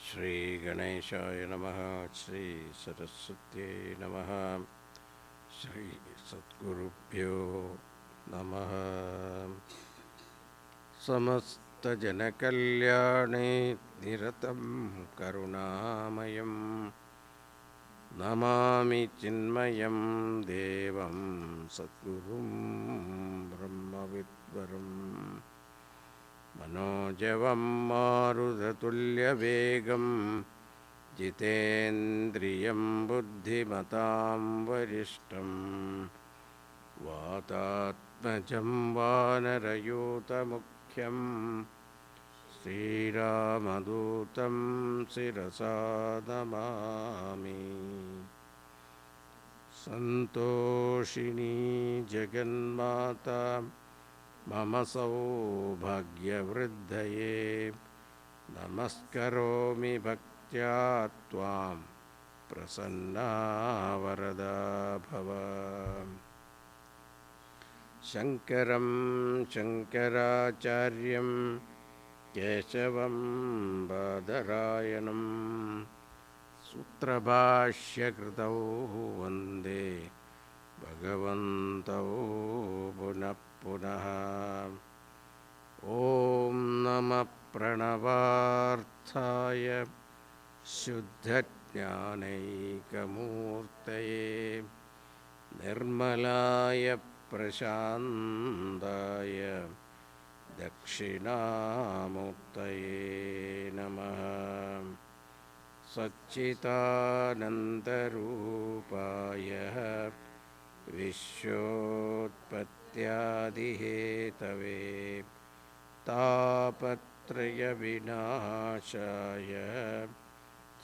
श्री गणेशाय नमः। श्री सरस्वत्यै नमः। श्री सद्गुरुभ्यो नमः। समस्तजनकल्याणे निरतं करुणामयं नमामि चिन्मयं देवं सद्गुरुं ब्रह्मविद्वरम् मनोजवं मारुततुल्यवेगं जितेन्द्रियं बुद्धिमतां वरिष्ठं वातात्मजं वानरयूतमुख्यं श्रीरामदूतं शिरसा नमामि। सन्तोषिणी जगन्माता मम सौभाग्यवृद्धये नमस्करोमि भक्त्या त्वां प्रसन्ना वरदा भव। शङ्करं शङ्कराचार्यं केशवं बादरायणं सूत्रभाष्यकृतौ वन्दे भगवन्तौ पुनः पुनः। ॐ नमः प्रणवार्थाय शुद्धज्ञानैकमूर्तये निर्मलाय प्रशान्ताय दक्षिणामूर्तये नमः। सच्चिदानन्दरूपाय विश्वोत्पत्त्यादिहेतवे तापत्रयविनाशाय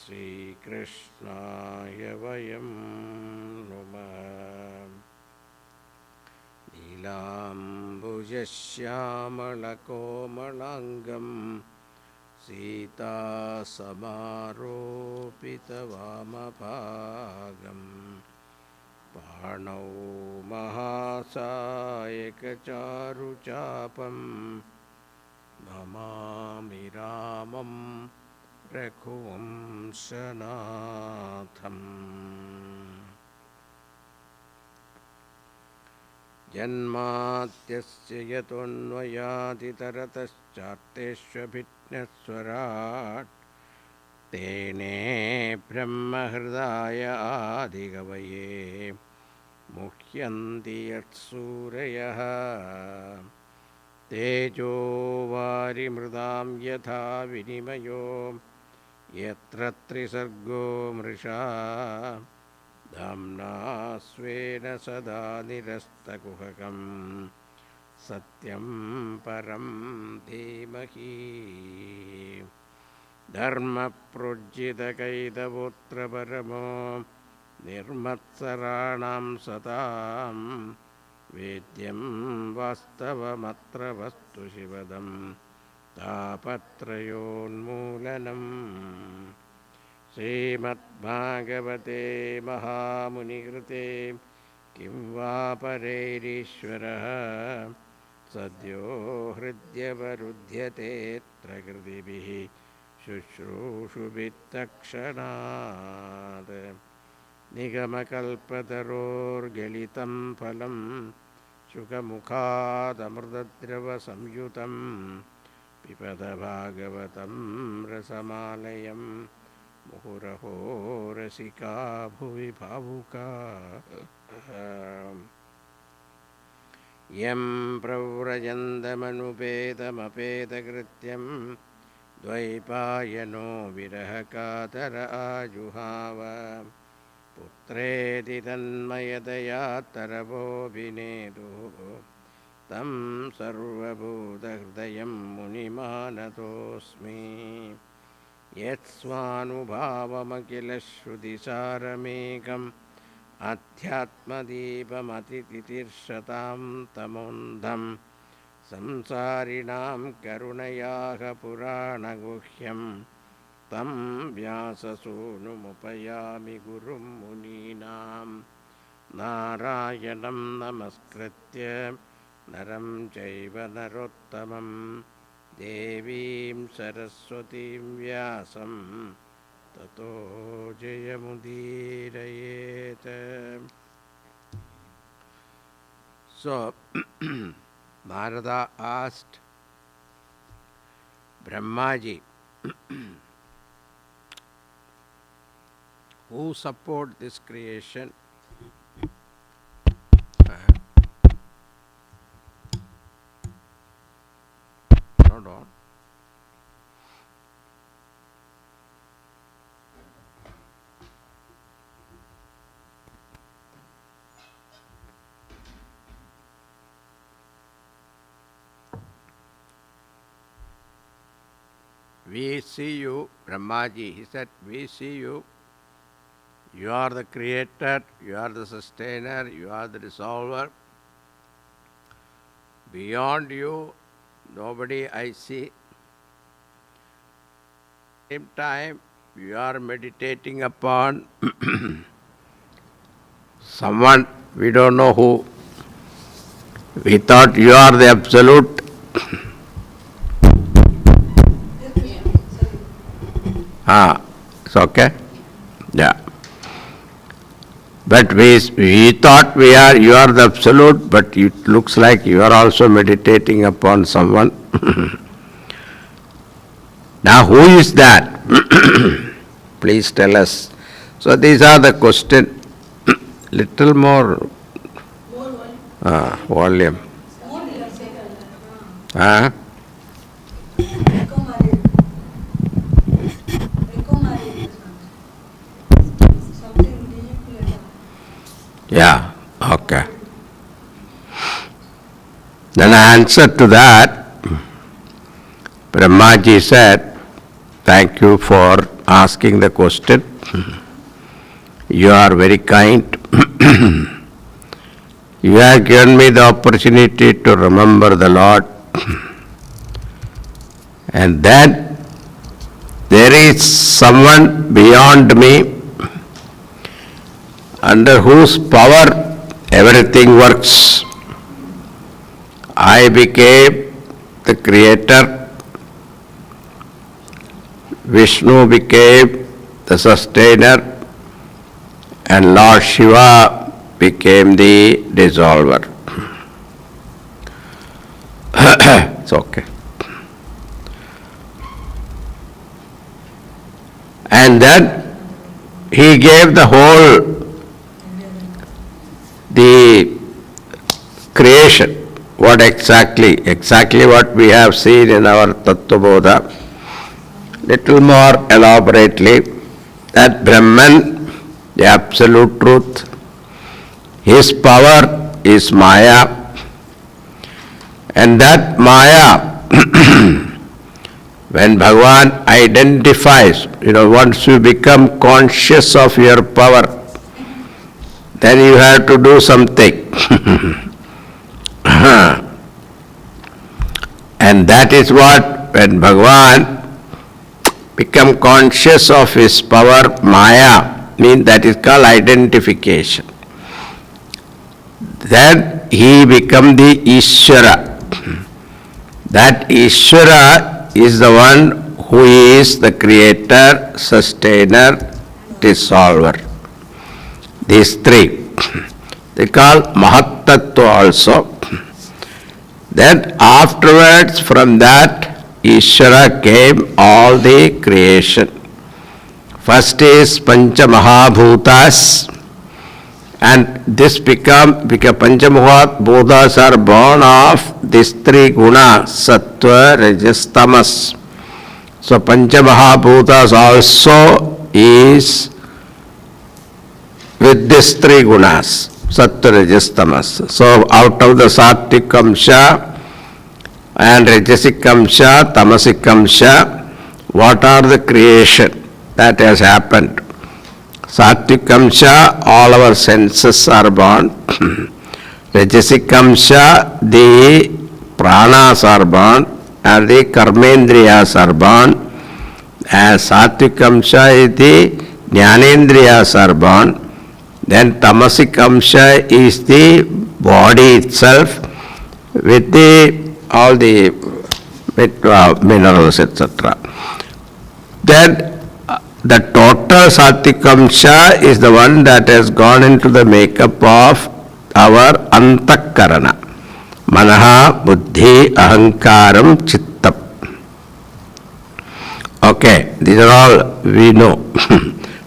श्रीकृष्णाय वयं नुमः। नीलाम्बुजश्यामलकोमलाङ्गं सीतासमारोपितवामभागम् पाणौ महासायकचारुचापं नमामि रामं रघुवंशनाथम्। जन्माद्यस्य यतोऽन्वयादितरतश्चार्तेष्वभिज्ञस्वराट् तेने ब्रह्महृदाय आदिकवये मुह्यन्ति यत्सूरयः। तेजो वारिमृदां यथा विनिमयो यत्र त्रिसर्गो मृषा धाम्ना स्वेन सदा निरस्तकुहकं सत्यं परं धीमहि। धर्मप्रोज्झितकैतवोऽत्र परमो निर्मत्सराणां सतां वेद्यं वास्तवमत्र वस्तु शिवदं तापत्रयोन्मूलनम्। श्रीमद्भागवते महामुनिकृते किं वा परैरीश्वरः सद्यो हृद्यवरुध्यतेऽत्र कृतिभिः शुश्रूषुभिस्तक्षणात्। निगमकल्पतरोर्गलितं फलं शुकमुखादमृतद्रवसंयुतं पिबत भागवतं रसमालयं मुहुरहो रसिका भुवि भावुकाः। यं प्रव्रजन्तमनुपेतमपेतकृत्यं द्वैपायनो विरहकातर आजुहाव। पुत्रेति तन्मयतया तरवोऽभिनेदुः तं सर्वभूतहृदयं मुनिमानतोऽस्मि। यत्स्वानुभावमखिलश्रुतिसारमेकम् अध्यात्मदीपमतितितिर्षतां तमोन्धं संसारिणां करुणयाः पुराणगुह्यं तं व्याससूनुमुपयामि गुरुं मुनीनां। नारायणं नमस्कृत्य नरं चैव नरोत्तमं देवीं सरस्वतीं व्यासं ततो जयमुदीरयेत्. So, Narada asked Brahmaji, who support this creation? Hold on. We see you, Brahmaji. He said, we see you. You are the creator, you are the sustainer, you are the dissolver. Beyond you, nobody I see. Same time, you are meditating upon someone, we don't know who. We thought you are the absolute. It's okay? Yeah. But we thought you are the absolute, but it looks like you are also meditating upon someone. Now who is that? Please tell us. So these are the questions. Little more volume. Yeah, okay. Then answer to that, Brahmaji said, thank you for asking the question. You are very kind. You have given me the opportunity to remember the Lord. And then there is someone beyond me under whose power everything works. I became the creator. Vishnu became the sustainer, and Lord Shiva became the dissolver. It's okay. And then he gave the creation, what exactly what we have seen in our Tattva-bodha, little more elaborately, that Brahman, the absolute truth, his power is Maya, and that Maya, when Bhagavan identifies, once you become conscious of your power, then you have to do something. And that is what, when Bhagavan become conscious of his power, Maya, means that is called identification. Then he become the Ishvara. That Ishvara is the one who is the creator, sustainer, dissolver. These three. They call Mahattattva also. Then afterwards, from that, Ishvara came all the creation. First is Pancha Mahabhutas, and this become Pancha Mahabhutas are born of these three gunas, Sattva, Rajas, Tamas. So Pancha Mahabhutas also is with these three gunas, Sattva, Rajas, Tamas. So out of the Sattvic Amsha and Rajasic Amsha, Tamasic Amsha, what are the creation that has happened? Sattvic Amsha, all our senses are born. Rajasic Amsha, the pranas are born, and the karmendriyas are born. And Sattvic Amsha is the jnanendriyas are born. Then tamasic amsha is the body itself with all the minerals, etc. Then the total sattvic amsha is the one that has gone into the makeup of our antakarana. Manaha, buddhi, ahankaram, chittam. Okay, these are all we know.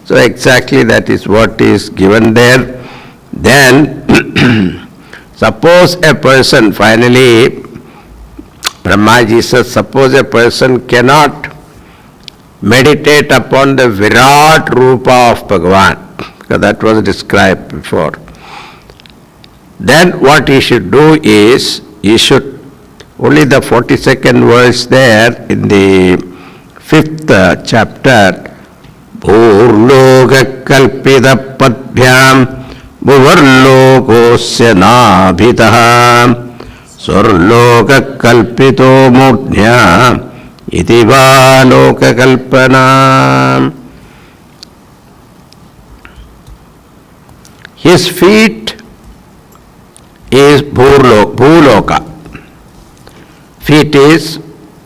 So exactly that is what is given there. Then, suppose a person, finally, Brahmaji says, suppose a person cannot meditate upon the Virat Rupa of Bhagavan, because that was described before. Then what he should do is, he should, only the 42nd verse there in the 5th chapter, Bhurloka kalpita padbhyam bhuvarlokosya nabhitah surloka kalpito mudhya iti va loka kalpana. His feet is bhuloka. Feet is,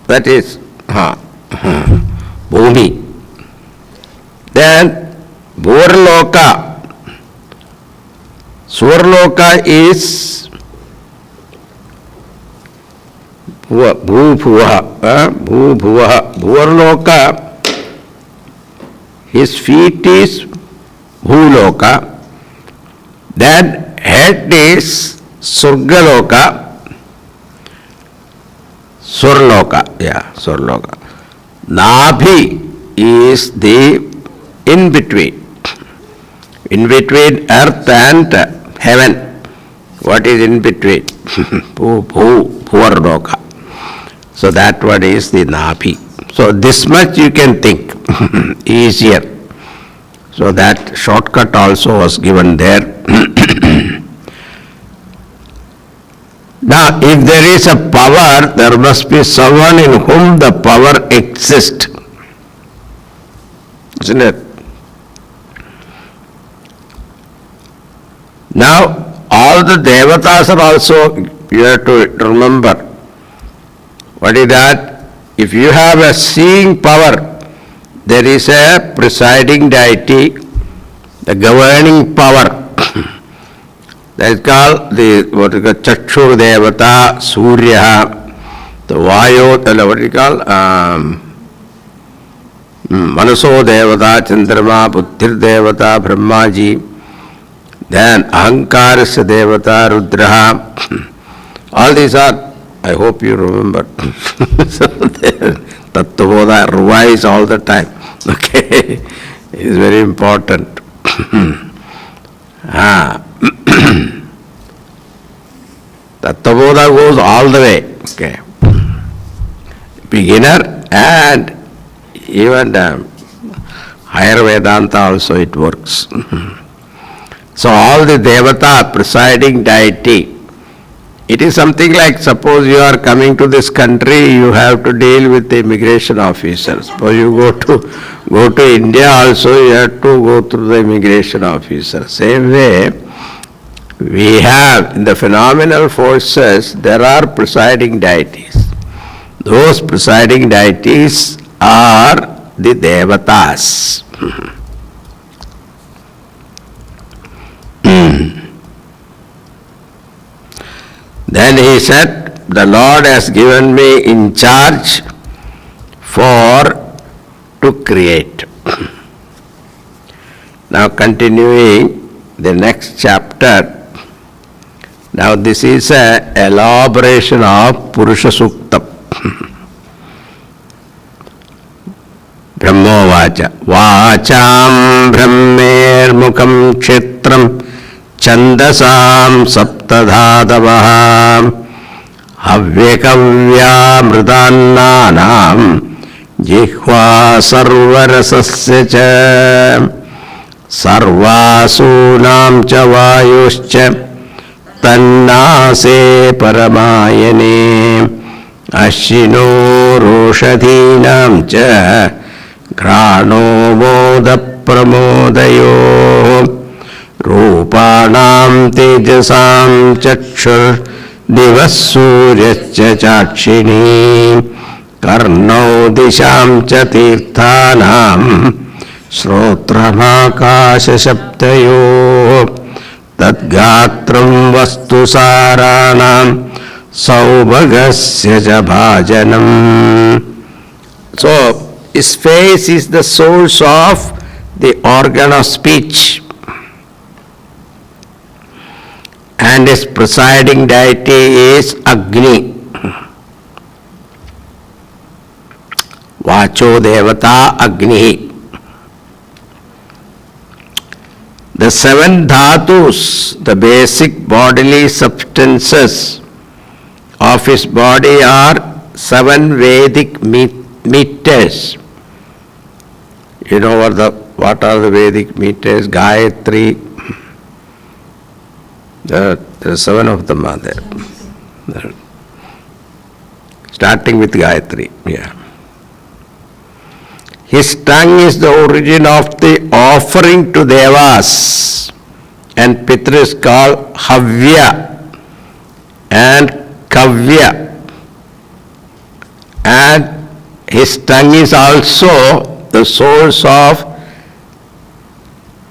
that is, bhumi. Then Bhurloka. Swarloka is Bhubhuvaha. Bhurloka, his feet is Bhuloka. Then head is Surgaloka. Surloka. Nabhi is the in between earth and heaven. What is in between? Bhuvarloka. So that one is the Nabhi. So this much you can think, easier. So that shortcut also was given there. Now, if there is a power, there must be someone in whom the power exists. Isn't it? Now, all the devatas are also, you have to remember. What is that? If you have a seeing power, there is a presiding deity, the governing power. That is called Chakshur Devata, Surya, the Vayo, what do you call? Manaso Devata, Chandrama, Buddhir Devata, Brahmaji, then Ahankarasya Devata, Rudraha. All these are, I hope you remember. So Tattvabodha, revise all the time. Okay, it is very important. Tattvabodha goes all the way. Okay. Beginner and even higher Vedanta also it works. So all the Devata, presiding deity, it is something like, suppose you are coming to this country, you have to deal with the immigration officers. Suppose you go to India also, you have to go through the immigration officer. Same way, we have in the phenomenal forces, there are presiding deities. Those presiding deities are the Devatas. Then he said, the Lord has given me in charge to create. Now continuing the next chapter. Now this is an elaboration of Purusha Sukta. Brahmovacha. Vacham brahmer kshetram Chandasam saptadhadavah havyakavya-mridannanam jihva sarvarasasya cha sarvasunam cha vayuscha tannase paramayane ashino roshadhinam cha grano moda pramodayo Devanam tejasam chakshur divas suryascha chakshini karnau disham cha tirthanam shrotramakasha shabdayo tadgatram vastu saranam saubagasya ja bhajanam. So, his face is the source of the organ of speech, and his presiding deity is Agni. Vacho Devata Agni. The seven dhatus, the basic bodily substances of his body, are seven Vedic meters. You know what are the Vedic meters? Gayatri. There are seven of them are there. Starting with Gayatri. Yeah. His tongue is the origin of the offering to Devas, and Pitris called Havya and Kavya. And his tongue is also the source of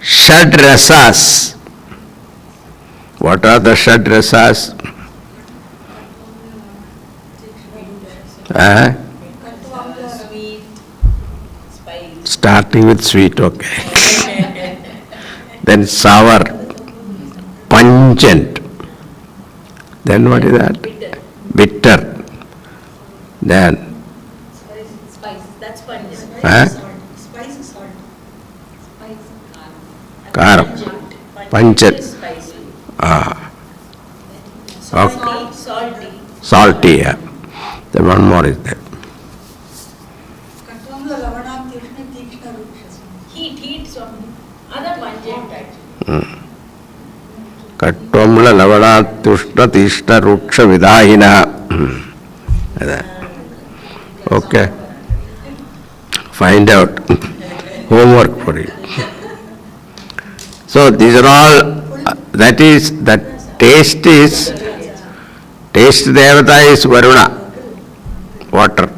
Shad Rasas. What are the Shad Rasas? Starting with sweet, okay. Then sour, pungent. Then what is that? Bitter. Then spice. That's pungent. Spice is salt. Karam. Pungent. Okay. Salty, yeah. Then one more is there. Heat, Swami. Other pungent actually. Kattvamla lavana tushna tishna ruksha vidahina. Okay. Find out. Homework for you. So these are all, taste devata is Varuna, water.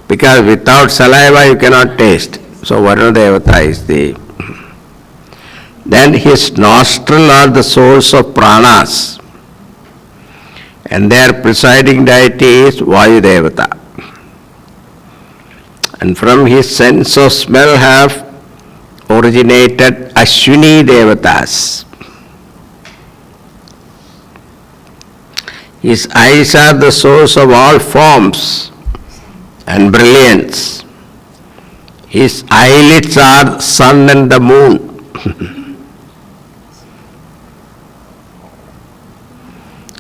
Because without saliva you cannot taste. So Varuna devata is the. Then his nostril are the source of pranas, and their presiding deity is Vayu devata. And from his sense of smell have originated Ashwini devatas. His eyes are the source of all forms and brilliance. His eyelids are sun and the moon.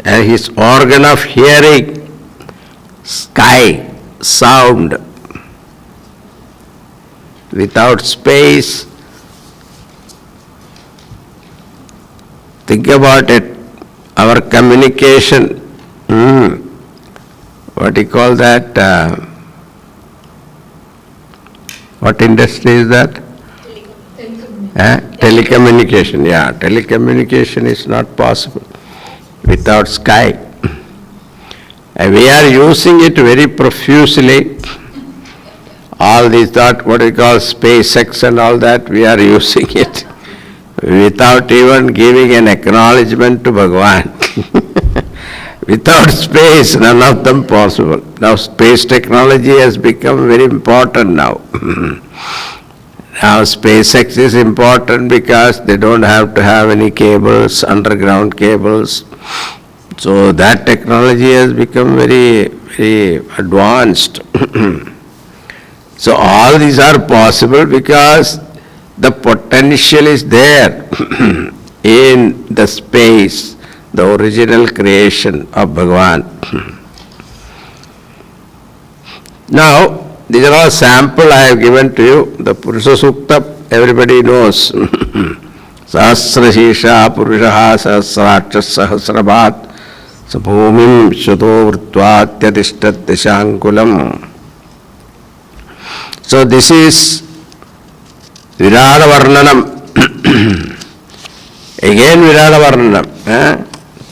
And his organ of hearing, sky, sound. Without space, think about it, our communication, what do you call that? What industry is that? Telecommunication, yeah. Telecommunication is not possible without sky. And we are using it very profusely. All these what we call SpaceX and all that, we are using it without even giving an acknowledgement to Bhagavan. Without space, none of them possible. Now space technology has become very important now. Now SpaceX is important because they don't have to have any cables, underground cables. So that technology has become very, very advanced. So all these are possible because the potential is there in the space, the original creation of Bhagavan. Now, these are all sample I have given to you. The Purusha Sukta, everybody knows. Sahasra Shisha Purushaha Sahasraksha Sahasrabhat Sabhumim Shuto Vrtvat Yadishtat Dishankulam. So this is Virada Varnanam. Again Virana Varnam.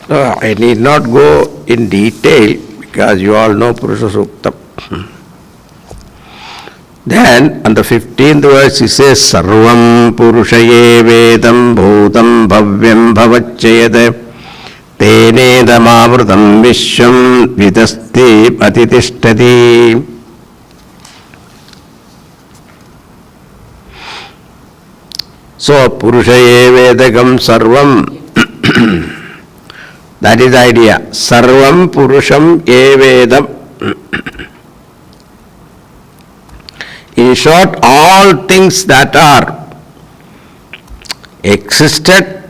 So I need not go in detail because you all know Purusha Suktam. Then on the 15th verse he says, Sarvam Purushaye Vedam Bhutam Bhavyam Bhavachayate Tenedamavrutam Vishwam Vidasti Patitishtati. So Purushaye Vedagam Sarvam. That is the idea. Sarvam Purusham Evedam. In short, all things that are existed,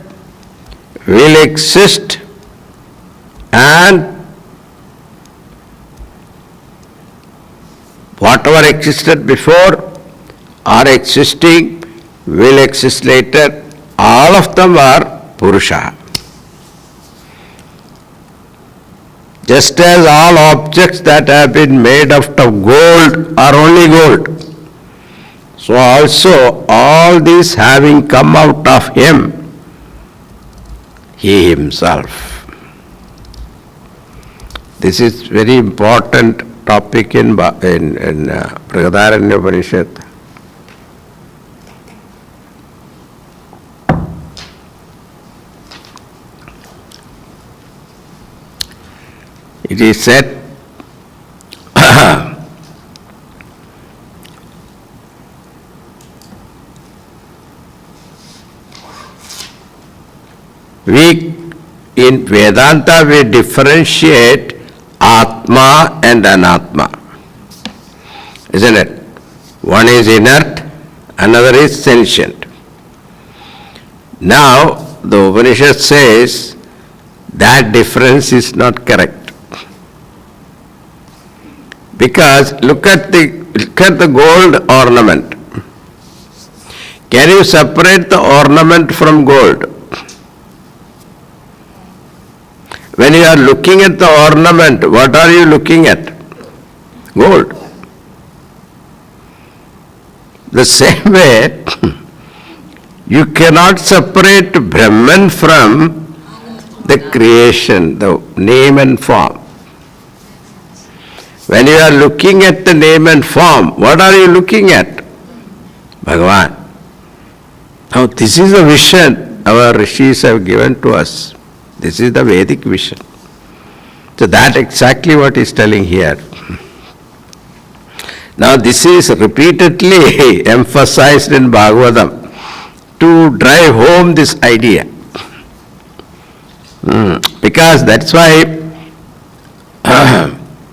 will exist, and whatever existed before are existing, will exist later, all of them are Purusha. Just as all objects that have been made out of gold are only gold, so also all these having come out of him, he himself. This is very important topic in Brihadaranya Upanishad. It is said, in Vedanta we differentiate Atma and Anatma, isn't it? One is inert, another is sentient. Now the Upanishad says that difference is not correct. Because look at the gold ornament. Can you separate the ornament from gold? When you are looking at the ornament, what are you looking at? Gold. The same way, you cannot separate Brahman from the creation, the name and form. When you are looking at the name and form, what are you looking at? Bhagavan. Now this is a vision our rishis have given to us. This is the Vedic vision. So that exactly what he is telling here. Now this is repeatedly emphasized in Bhagavatam to drive home this idea. Because that's why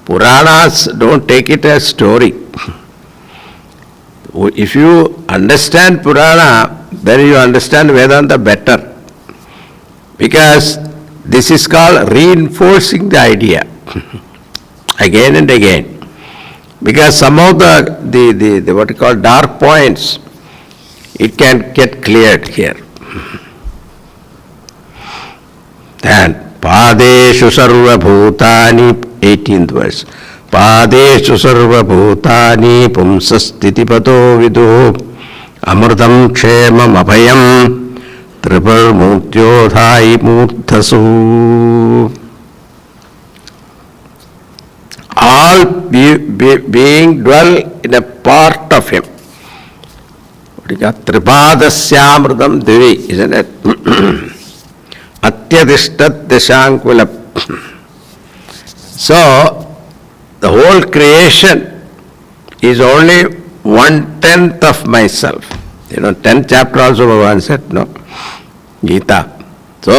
Puranas don't take it as story. If you understand Purana, then you understand Vedanta better. Because this is called reinforcing the idea again and again. Because some of the what you call dark points, it can get cleared here. Then Padeshu sarva bhutani, 18th verse. Padeshu sarva bhutani pumsastiti pato vidu amrutam kshemam abhayam tripar murtyodhai murthasu. All being dwell in a part of him. Tripadasyaamrutam divi, isn't it? Atyadishtat deshankulap. So, the whole creation is only 1/10 of myself. 10th chapter also Bhagavan said, no? Gita. So,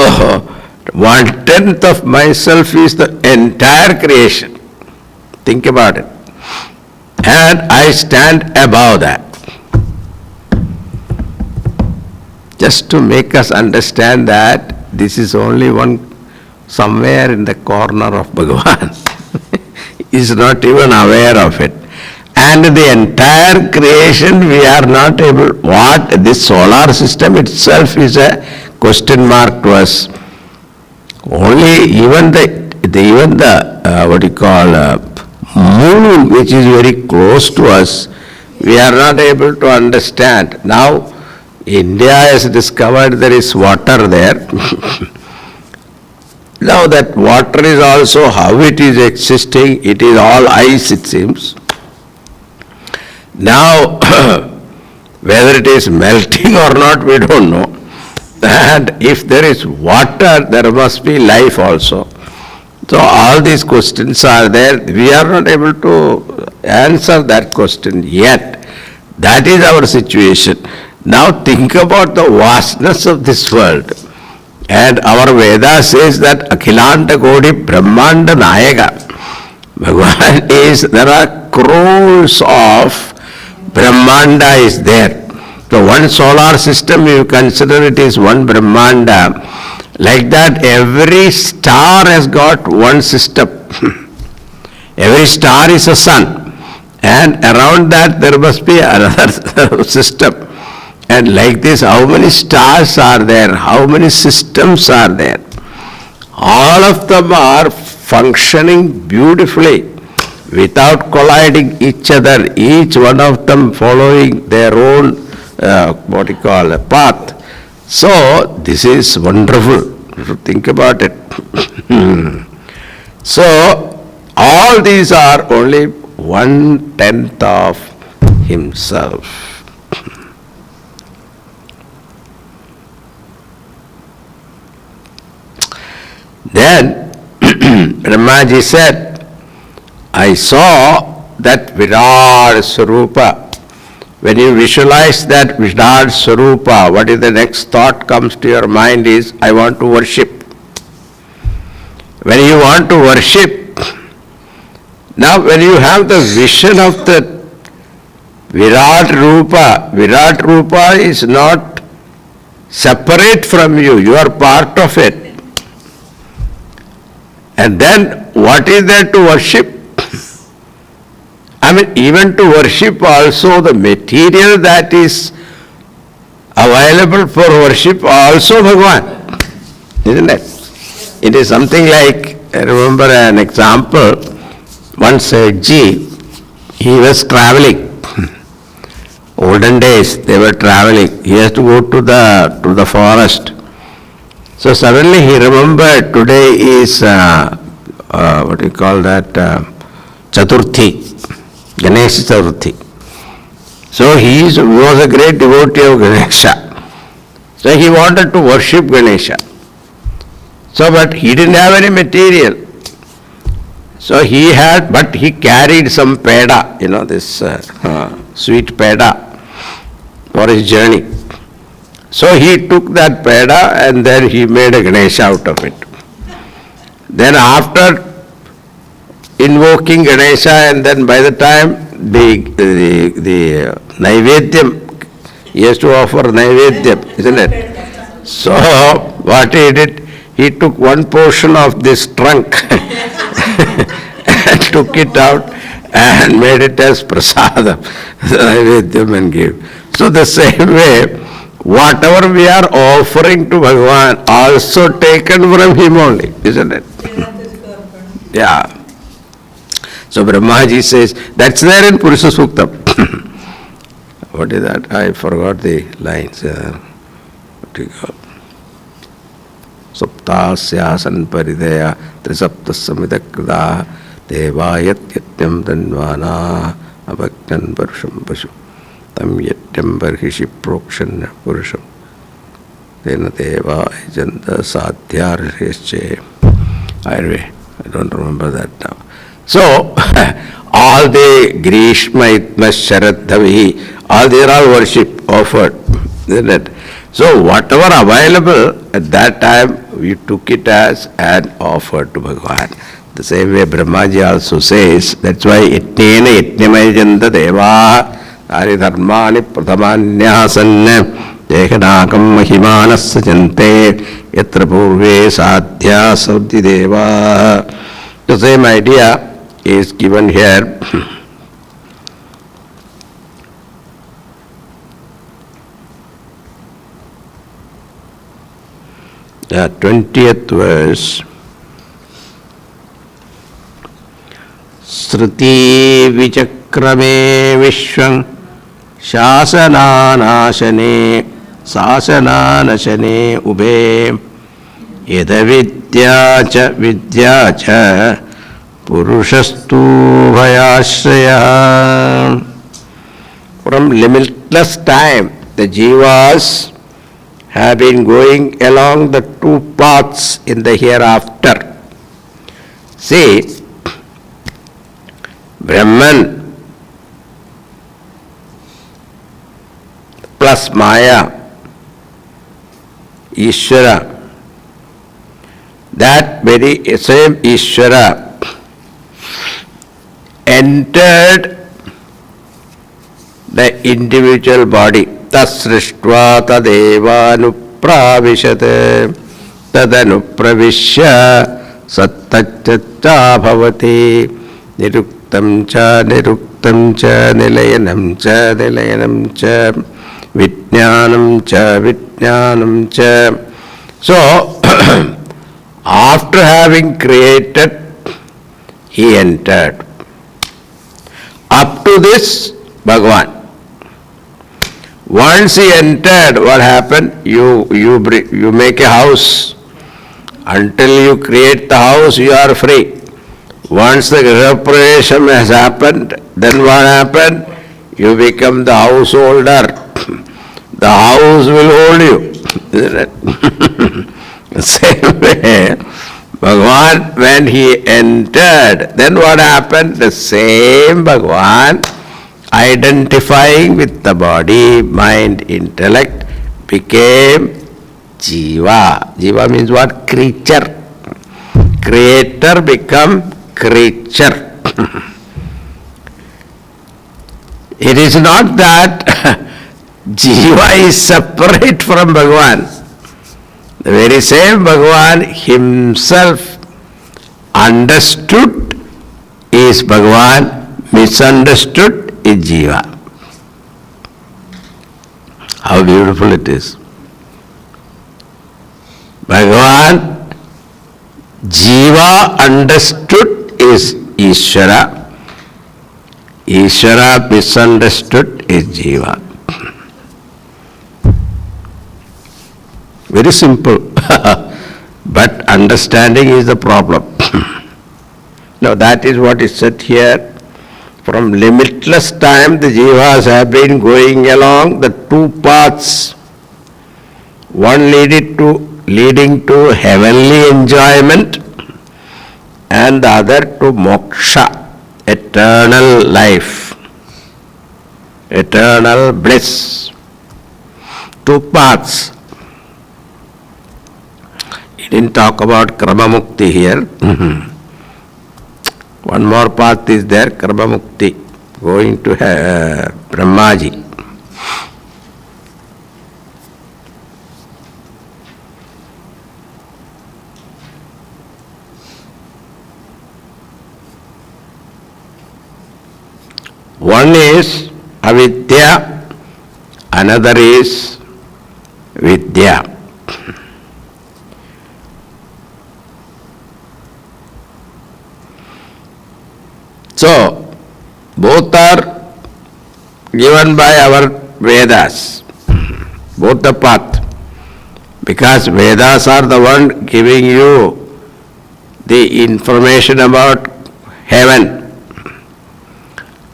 1/10 of myself is the entire creation. Think about it. And I stand above that. Just to make us understand that this is only one somewhere in the corner of Bhagavan. He is not even aware of it. And the entire creation we are not able, what? This solar system itself is a question mark to us. Only even the what you call moon, which is very close to us, we are not able to understand. Now India has discovered there is water there. Now that water is also how it is existing, it is all ice it seems. Now, whether it is melting or not, we don't know. And if there is water, there must be life also. So all these questions are there. We are not able to answer that question yet. That is our situation. Now think about the vastness of this world. And our Veda says that Akhilanta Kodi Brahmanda Nayaka. Bhagavan is, there are crores of Brahmanda is there. So one solar system, you consider it is one Brahmanda. Like that, every star has got one system. Every star is a sun. And around that there must be another system. And like this, how many stars are there? How many systems are there? All of them are functioning beautifully without colliding each other, each one of them following their own, path. So, this is wonderful. Think about it. So, all these are only 1/10 of himself. Then, Brahmaji said, I saw that Virat Swarupa. When you visualize that Virat Swarupa, what is the next thought comes to your mind is, I want to worship. When you want to worship, now when you have the vision of the Virat Rupa is not separate from you, you are part of it. And then what is there to worship? I mean, even to worship also, the material that is available for worship also Bhagavan, isn't it? It is something like, I remember an example, one Saidji, he was traveling. Olden days, they were traveling. He has to go to the forest. So suddenly he remembered today is, what do you call that, Chaturthi. Ganesha Chaturthi. So he was a great devotee of Ganesha. So he wanted to worship Ganesha. So but he didn't have any material. So he had, but he carried some peda, this sweet peda for his journey. So he took that peda and then he made a Ganesha out of it. Then after invoking Ganesha, and then by the time the Naivedyam, he has to offer Naivedyam, isn't it? So what he did, he took one portion of this trunk and took it out and made it as prasadam, Naivedyam, and gave. So the same way, whatever we are offering to Bhagavan, also taken from him only, isn't it? Yeah. So Brahmaji says, that's there in Purusha Suktam. What is that? I forgot the lines. What do you call? Saptasyasan paridaya trisaptas samidakridah devayat yatyam tanvana abhaktan parusham pashu tam yatyam barhishi prokshan purusham tena deva ajanta sadhyarshesche. I don't remember that now. So, all the Grishma, Itma, Sharad, Dhavi, all they are all worship offered, isn't it? So, whatever available at that time, we took it as an offer to Bhagavan. The same way Brahmaji also says, that's why Itnena Itnyamayajanta Deva Ari Dharmani Prathamanyasanna Dehanakam Mahimanasa Jante Yatra Purve Sadhya Saudhi Deva. The same idea is given here. The 20th verse. Sruti vichakrame vishwam shasananashane sasananashane ube yadavidya cha purushastu bhayashraya. From limitless time, the jivas have been going along the two paths in the hereafter. See, Brahman plus Maya, Ishvara, that very same Ishvara entered the individual body. Tasrishtva tadevanupravishat tadanupravishya sattaccha bhavati niruktam cha nilayanam cha vijnanam cha. So, after having created, he entered. Up to this, Bhagavan. Once he entered, what happened? You make a house. Until you create the house, you are free. Once the Grihaprayesham has happened, then what happened? You become the householder. The house will hold you. Isn't it? The same way, Bhagavan, when he entered, then what happened? The same Bhagavan, identifying with the body, mind, intellect, became Jiva. Jiva means what? Creature. Creator become creature. It is not that Jiva is separate from Bhagavan. The very same Bhagavan himself understood is Bhagavan, misunderstood is Jiva. How beautiful it is. Bhagavan, Jiva understood is Ishvara. Ishvara misunderstood is Jiva. Very simple. But understanding is the problem. Now that is what is said here. From limitless time the jivas have been going along the two paths. One leading to heavenly enjoyment and the other to moksha, eternal life, eternal bliss. Two paths. He didn't talk about Krama Mukti here. One more path is there, Krama Mukti, going to Brahmaji. One is avidya, another is vidya. So, both are given by our Vedas, both the path, because Vedas are the one giving you the information about heaven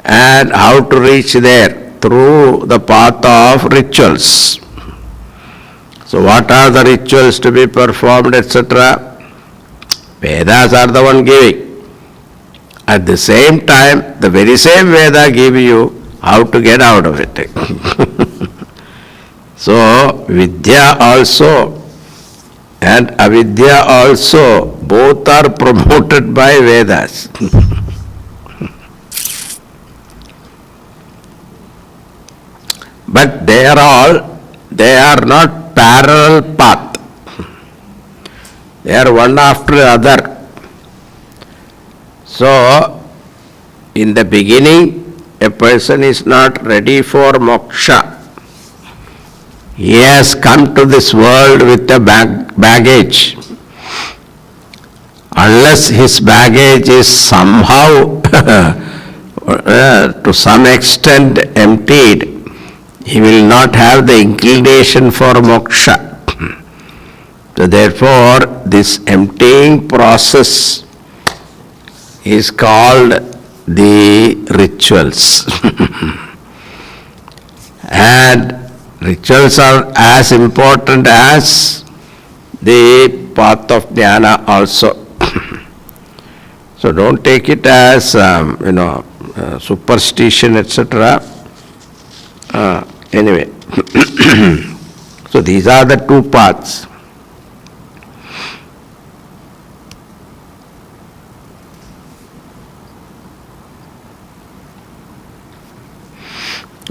and how to reach there through the path of rituals. So what are the rituals to be performed, etc.? Vedas are the one giving. At the same time, the very same Veda give you how to get out of it. So, Vidya also and Avidya also, both are promoted by Vedas. But they are not parallel path. They are one after the other. So, in the beginning, a person is not ready for moksha. He has come to this world with a baggage. Unless his baggage is somehow, to some extent, emptied, he will not have the inclination for moksha. So therefore, this emptying process is called the rituals. And rituals are as important as the path of jnana also. So don't take it as, superstition, etc. Anyway, so these are the two paths.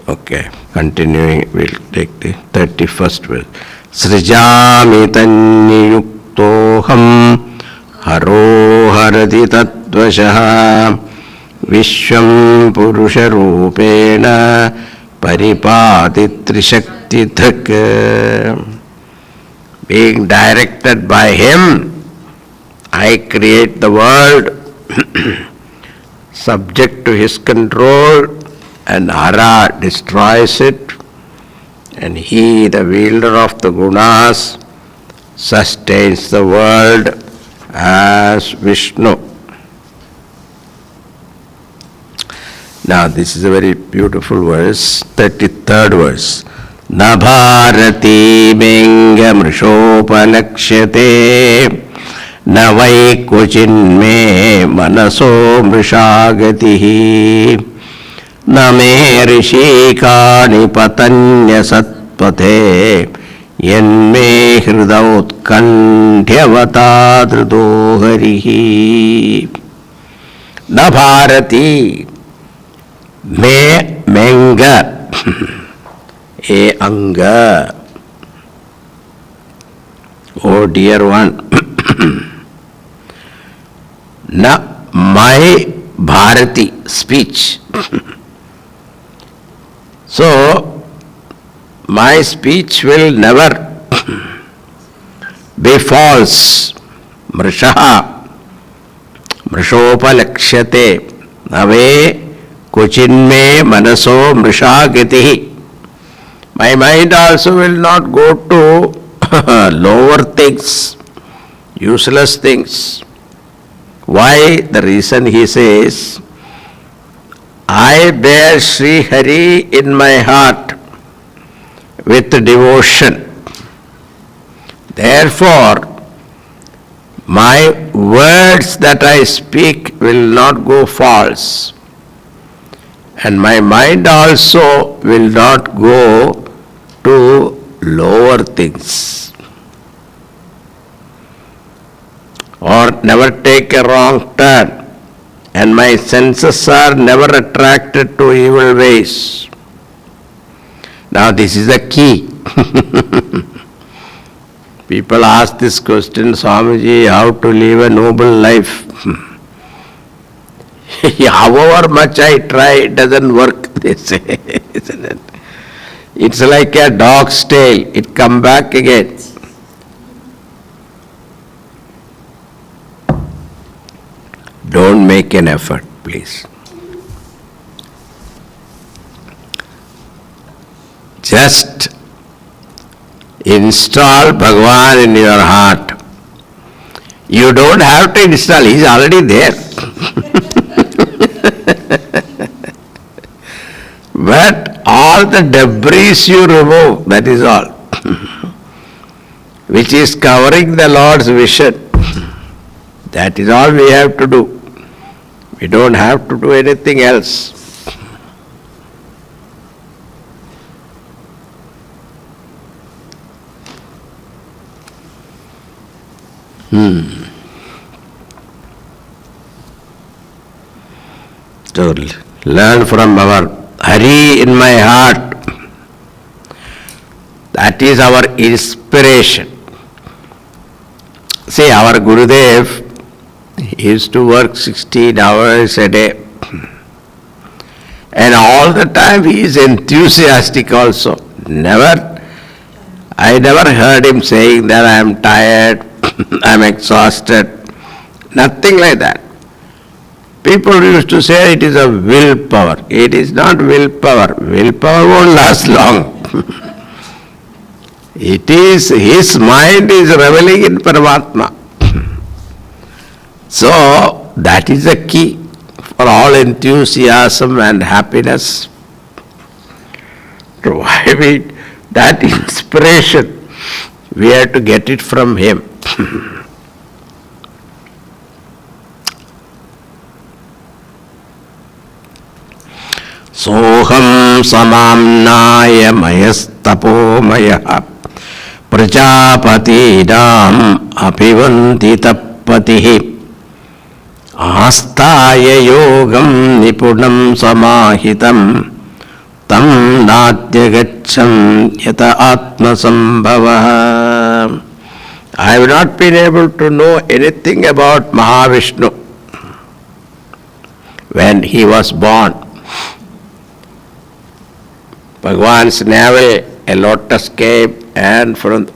Okay, continuing, we'll take the 31st verse. Srijami tanniyuktoham haro harati tattvashaha vishwam purusha rupena paripati trishakti dhak. Being directed by him, I create the world subject to his control, and hara destroys it, and he, the wielder of the gunas, sustains the world as Vishnu. Now this is a very beautiful verse, 33rd verse. Na bharati menga mrishopalakshate na vai kuchinme manaso mrishagatihi na me rishikani patanya satpate yenme hridautkanthyavata dhrudoharihi. Na bharati me menga e anga. Oh dear one, na my bharati, speech. So, my speech will never be false. Mrishaha, mrishopalakshate, ave kuchinme manaso mrishagatihi. My mind also will not go to lower things, useless things. Why? The reason he says, I bear Sri Hari in my heart with devotion. Therefore, my words that I speak will not go false. And my mind also will not go to lower things. Or never take a wrong turn. And my senses are never attracted to evil ways. Now this is the key. People ask this question, Swamiji, how to live a noble life? However much I try, it doesn't work, they say, isn't it? It's like a dog's tail, it comes back again. Don't make an effort, please. Just install Bhagavan in your heart. You don't have to install, he is already there. But all the debris you remove, that is all, which is covering the Lord's vision. That is all we have to do. We don't have to do anything else. So learn from our Hari in my heart. That is our inspiration. See, our Gurudev used to work 16 hours a day. And all the time he is enthusiastic also. I never heard him saying that I am tired, I am exhausted. Nothing like that. People used to say it is a willpower. It is not willpower. Willpower won't last long. It is, his mind is reveling in Paramatma. So, that is the key for all enthusiasm and happiness. Why that inspiration, we have to get it from him. Soham samamnaya mayastapomaya prajapatidam apivantitapatihi astaya yogam nipunam samahitam tam natyagacham yata atmasambhava. I have not been able to know anything about Mahavishnu when he was born. Bhagavan's navel, a lotus came, and from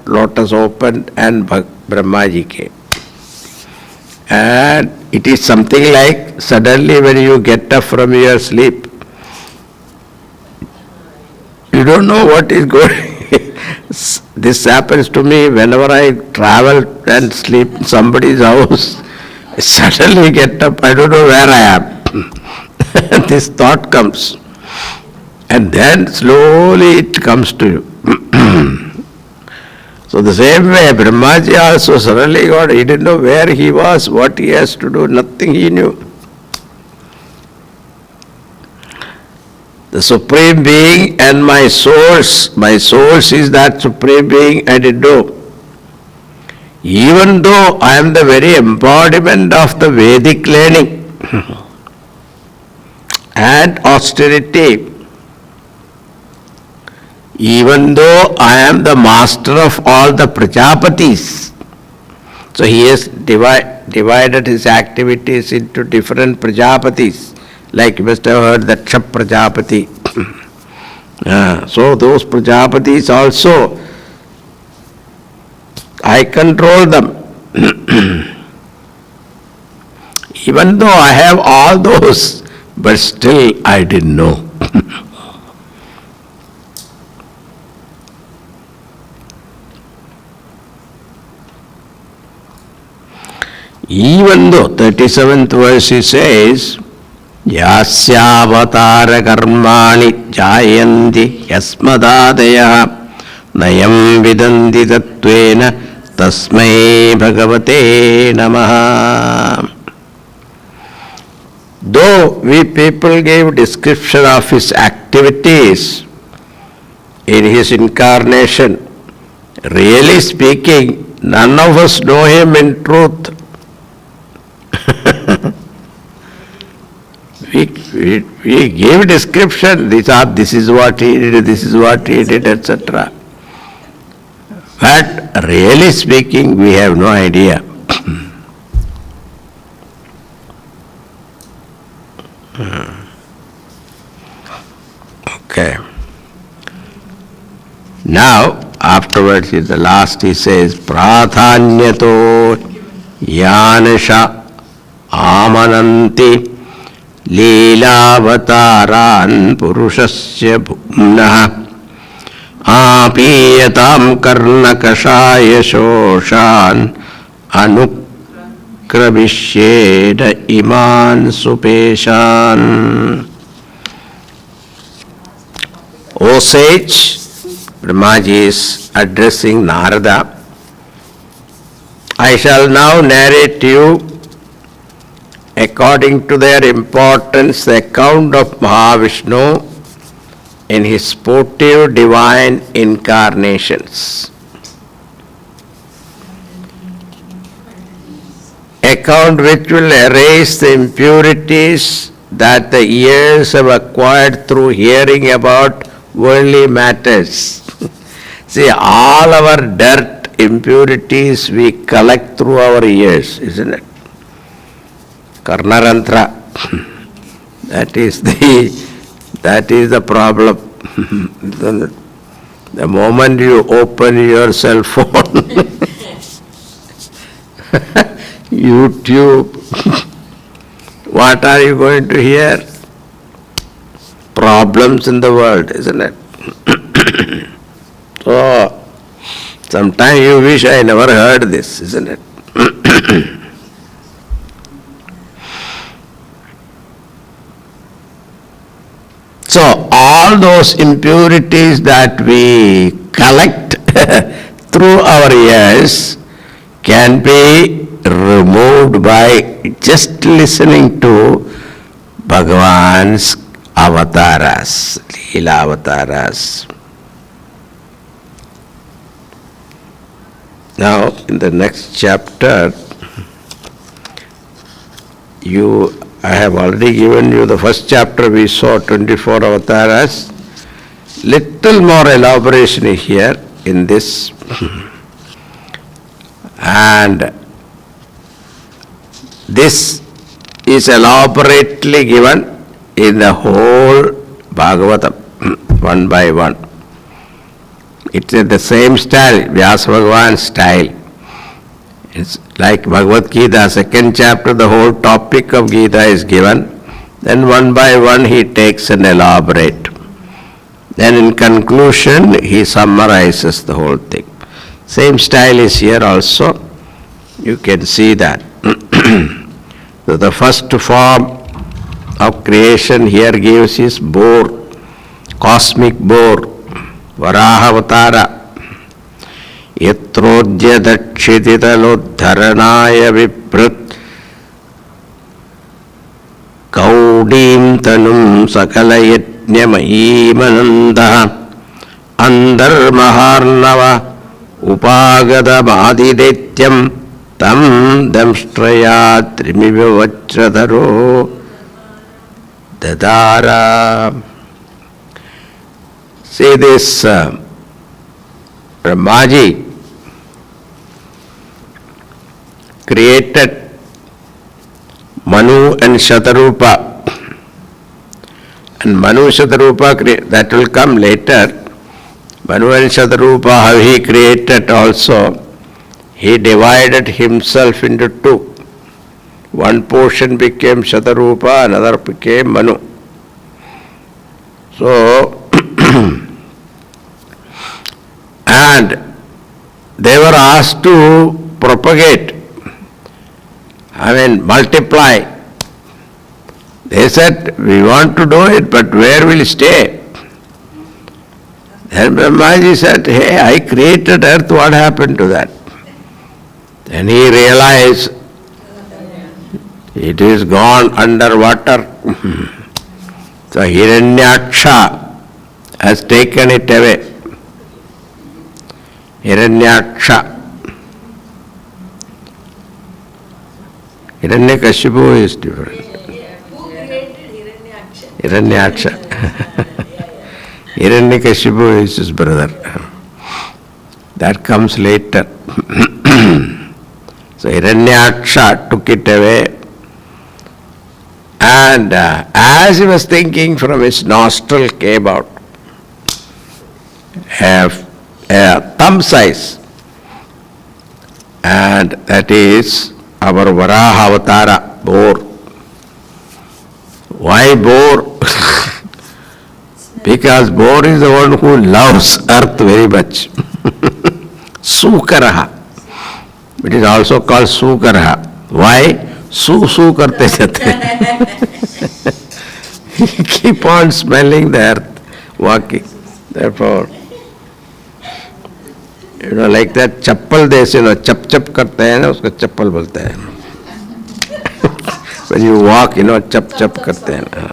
lotus opened and Brahmaji came. And it is something like suddenly when you get up from your sleep, you don't know what is going. This happens to me whenever I travel and sleep in somebody's house. I suddenly get up, I don't know where I am. This thought comes. And then slowly it comes to you. So the same way, Brahmaji also suddenly got, he didn't know where he was, what he has to do, nothing he knew. The Supreme Being and my source is that Supreme Being, I didn't know. Even though I am the very embodiment of the Vedic learning and austerity, even though I am the master of all the Prajapatis, so he has divided his activities into different Prajapatis, like you must have heard the Ksha Prajapati. So those Prajapatis also, I control them. Even though I have all those, but still I didn't know. Even though 37th verse he says, Yasyavatara karmani jayanti yasmadadaya nayam vidanti tattvena tasmai bhagavate namaha. Though we people gave description of his activities in his incarnation, really speaking, none of us know him in truth. We gave description, this is what he did, etc. But really speaking, we have no idea. Okay. Now, afterwards, in the last, he says, Prathanyato Yanasha Amananti Leelavataran Purushasya Bhumnaha Apiyatam Karnakashaya Shoshan Anukrabishyeda Iman Supeshan. O sage, Brahmaji is addressing Narada. I shall now narrate to you, according to their importance, the account of Mahavishnu in his sportive divine incarnations. Account which will erase the impurities that the ears have acquired through hearing about worldly matters. See, all our dirt, impurities we collect through our ears, isn't it? Karnarantra. That is the problem. The moment you open your cell phone, YouTube, what are you going to hear? Problems in the world, isn't it? So, sometimes you wish I never heard this, isn't it? So, all those impurities that we collect through our ears can be removed by just listening to Bhagavan's avatars, Leela avatars. Now, in the next chapter, I have already given you the first chapter, we saw 24 avatars. Little more elaboration here in this. And this is elaborately given in the whole Bhagavatam, one by one. It's in the same style, Vyasa Bhagavan's style. It's like Bhagavad Gita, second chapter, the whole topic of Gita is given. Then one by one he takes and elaborate. Then in conclusion, he summarizes the whole thing. Same style is here also. You can see that. So the first form of creation here gives is boar, cosmic boar, Varahavatara. Yatrodya dakshititaluddharanaya viprit kaudim tanum sakala yajnamayīmananda andar maharnava upagada madidaityam tam damstraya trimiva vajradharo dadara. See this Brahmaji created Manu and Shatarupa. And Manu Shatarupa, that will come later. Manu and Shatarupa, how he created also, he divided himself into two. One portion became Shatarupa, another became Manu. So, and they were asked to propagate, multiply. They said, we want to do it, but where will stay? Then Brahmaji said, hey, I created earth, what happened to that? Then he realized it is gone under water. So Hiranyaksha has taken it away. Hiranyaksha. Hiranyakashipu is different. Who created Hiranyaksha? Hiranyaksha. Hiranyakashipu is his brother. That comes later. So Hiranyaksha took it away. And as he was thinking, from his nostril came out a thumb size, and that is our Varaha Avatara, boar. Why boar? Because boar is the one who loves earth very much. Sukaraha. It is also called Sukaraha. Why? Su karte jate. Keep on smelling the earth, walking. Therefore, like that chappal they say, chap chap karte hai na, usko chappal bolte hai. When you walk, chap chap karte hai na.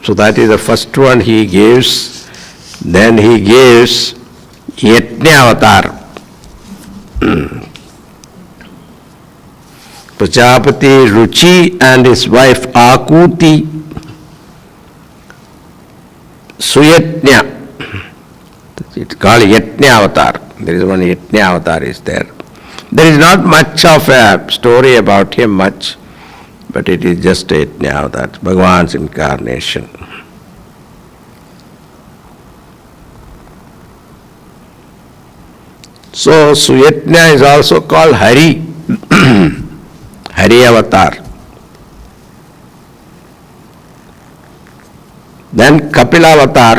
So that is the first one he gives. Then he gives Yajna avatar. Prajapati Ruchi and his wife Akuti, Suyajna. It's called Yajna avatar. There is one Yajna avatar is there. There is not much of a story about him, but it is just a Yajna avatar, Bhagavan's incarnation. So Suyajna is also called Hari. Hari avatar. Then Kapilavatar,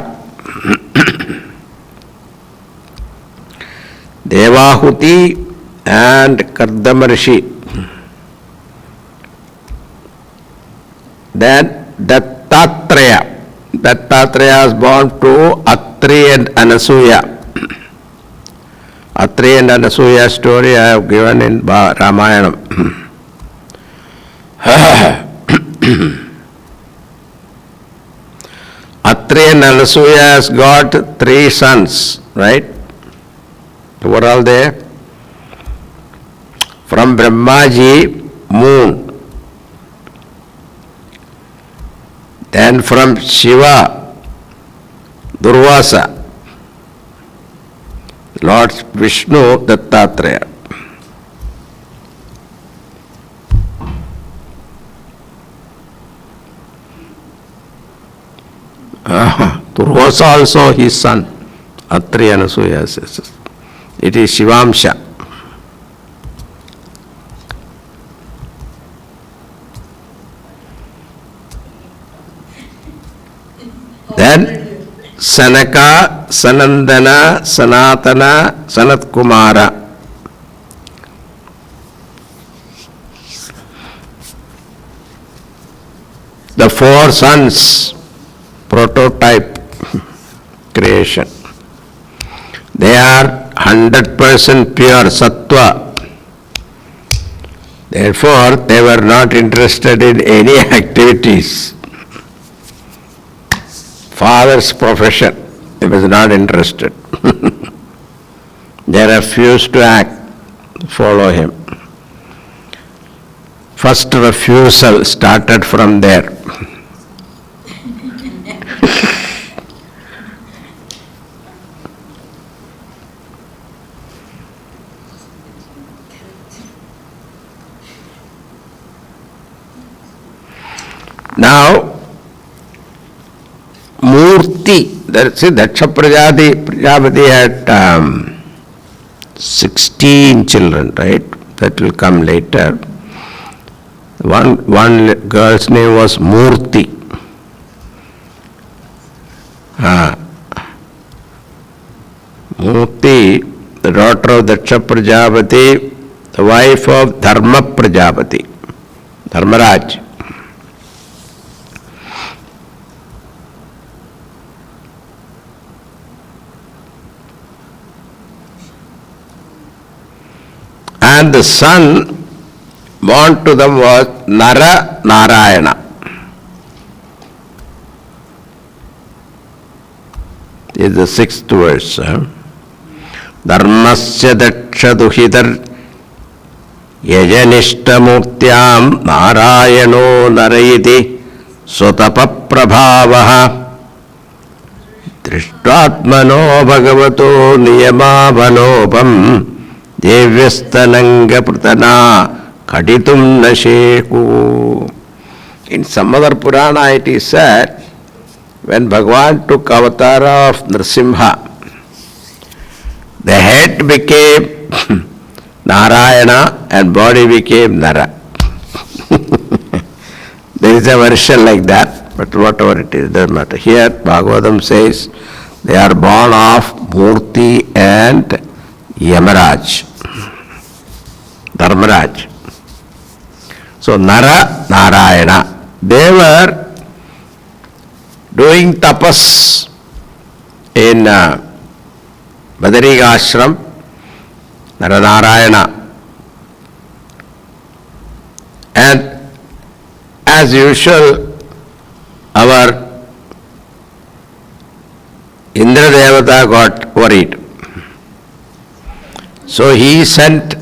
Devahuti and Kardamarshi. Then Dattatreya. Dattatreya was born to Atri and Anasuya. Atri and Anasuya story I have given in Ramayana. Atri and Anasuya has got 3 sons, right? Who are all there? From Brahmaji, moon. Then from Shiva, Durvasa. Lord Vishnu, Dattatreya. Durvasa also his son, Atri and Anasuya says. It is Shivamsha. Then Sanaka, Sanandana, Sanatana, Sanat Kumara. The 4 sons, prototype creation. They are 100% pure sattva. Therefore, they were not interested in any activities. Father's profession, he was not interested. They refused to act, follow him. First refusal started from there. Now, Murti, see, Daksha Prajapati had 16 children, right? That will come later. One girl's name was Murti. Murti, the daughter of Daksha Prajapati, the wife of Dharma Prajapati, Dharmaraj. And the son born to them was Nara Narayana. This is the 6th verse. Dharmasya daksha duhidar yajanishtamurtyam narayano narayiti sutapaprabhavaha drishtatmano bhagavato niyamavanopam Devyastananga Pratana Kaditum Nasheku. In some other Purana it is said, when Bhagavan took avatara of Nrsimha, the head became Narayana and body became Nara. There is a version like that, but whatever it is, doesn't matter. Here Bhagavatam says they are born of Murti and Yamaraj, Dharmaraj. So Nara Narayana, they were doing tapas in Badariga Ashram, Nara Narayana. And as usual, our Indra Devata got worried. So he sent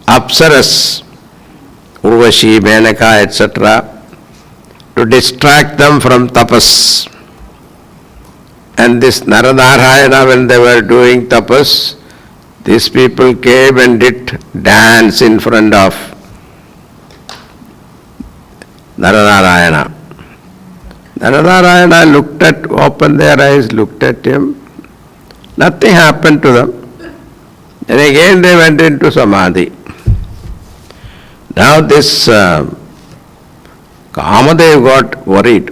Apsaras, Urvashi, Menaka, etc., to distract them from tapas. And this Naranarayana, when they were doing tapas, these people came and did dance in front of Naranarayana. Naranarayana opened their eyes, looked at him. Nothing happened to them. And again they went into Samadhi. Now this Kamadev got worried.